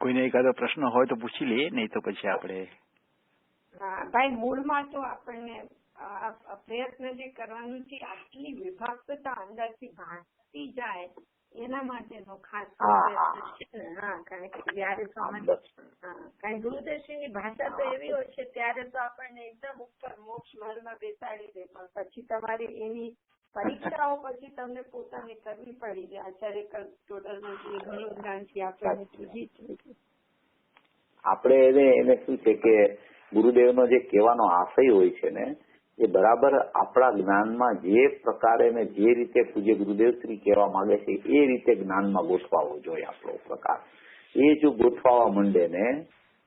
[SPEAKER 1] કોઈને એકાદો પ્રશ્ન હોય તો પૂછી લઈએ, નહીં તો પછી આપણે.
[SPEAKER 4] હા ભાઈ, મૂળમાં તો આપણને પ્રયત્ન જે કરવાનું છે આટલી વિભાગતા અંદરથી ભાંગતી જાય એના માટેનો ખાસ પ્રયત્ન છે. હા, કારણ કે જયારે કારણ ગુરુદર્શનની ભાષા તો એવી હોય છે ત્યારે તો આપણને એકદમ ઉપર મોક્ષ મહલમાં બેસાડી દે, પણ પછી તમારે એની પરીક્ષાઓ પછી તમને પોતાને કરવી પડી જાય. આચાર્ય ટોટલનું જે ઘણું જ્ઞાન છે આપણને સુધી
[SPEAKER 2] આપણે એને શું છે કે ગુરુદેવનો જે કહેવાનો આશય હોય છે ને એ બરાબર આપણા જ્ઞાનમાં જે પ્રકારે ને જે રીતે પૂજ્ય ગુરુદેવ શ્રી કહેવા માંગે છે એ રીતે જ્ઞાનમાં ગોઠવાવો જોઈએ આપણો પ્રકાર. એ જો ગોઠવાવા માંડે ને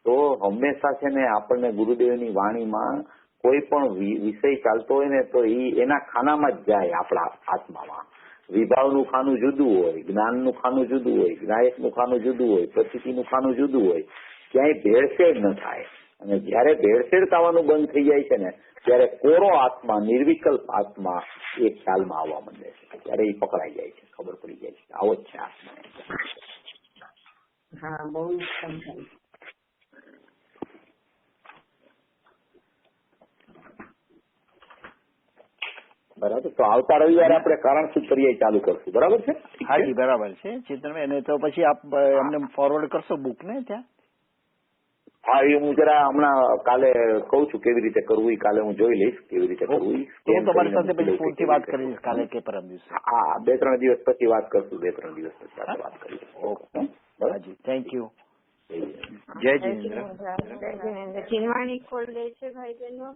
[SPEAKER 2] તો હંમેશા છે ને આપણને ગુરુદેવની વાણીમાં કોઈ પણ વિષય ચાલતો હોય ને તો એના ખાનામાં જ જાય આપણા આત્મામાં. વિભાવનું ખાનું જુદું હોય, જ્ઞાનનું ખાનું જુદું હોય, જ્ઞાયકનું ખાનું જુદું હોય, પ્રતીતિનું ખાનું જુદું હોય, ક્યાંય ભેળસેળ ન થાય. અને જયારે ભેળસેળ થવાનું બંધ થઈ જાય છે ને ત્યારે કોરો આત્મા, નિર્વિકલ્પ આત્મા એ ખ્યાલમાં આવવા માંડે છે, ત્યારે એ પકડાઈ જાય છે, ખબર પડી જાય છે આવો જ છે આત્મા.
[SPEAKER 4] હા, બહુ સમજાય.
[SPEAKER 2] બરાબર, તો આવતા રવિવારે આપણે કારણસૂત્ર પર્યાય ચાલુ કરશું. બરાબર છે?
[SPEAKER 1] હાજી બરાબર છે ચેતનભાઈ. અને તો પછી આપ અમને ફોરવર્ડ કરશો બુક ને ત્યાં?
[SPEAKER 2] હા એ હું જરા હમણાં કાલે કઉ છું કેવી રીતે કરવું એ કાલે હું જોઈ લઈશ કેવી રીતે કરવું ઈ.
[SPEAKER 1] તો હું તમારી સાથે પછી ફોનથી વાત કરીશ કાલે કે પરમ દિવસે.
[SPEAKER 2] હા 2-3 દિવસ પછી વાત કરશું 2-3 દિવસ પછી આપણે વાત કરીશું.
[SPEAKER 1] ઓકે હાજી થેન્ક યુ.
[SPEAKER 2] જય
[SPEAKER 1] જય
[SPEAKER 4] જય
[SPEAKER 1] જીનેન્દ્ર.
[SPEAKER 4] જીનેન્દ્ર. જીનવાણી કોલ લે છે ભાઈ બહેનો.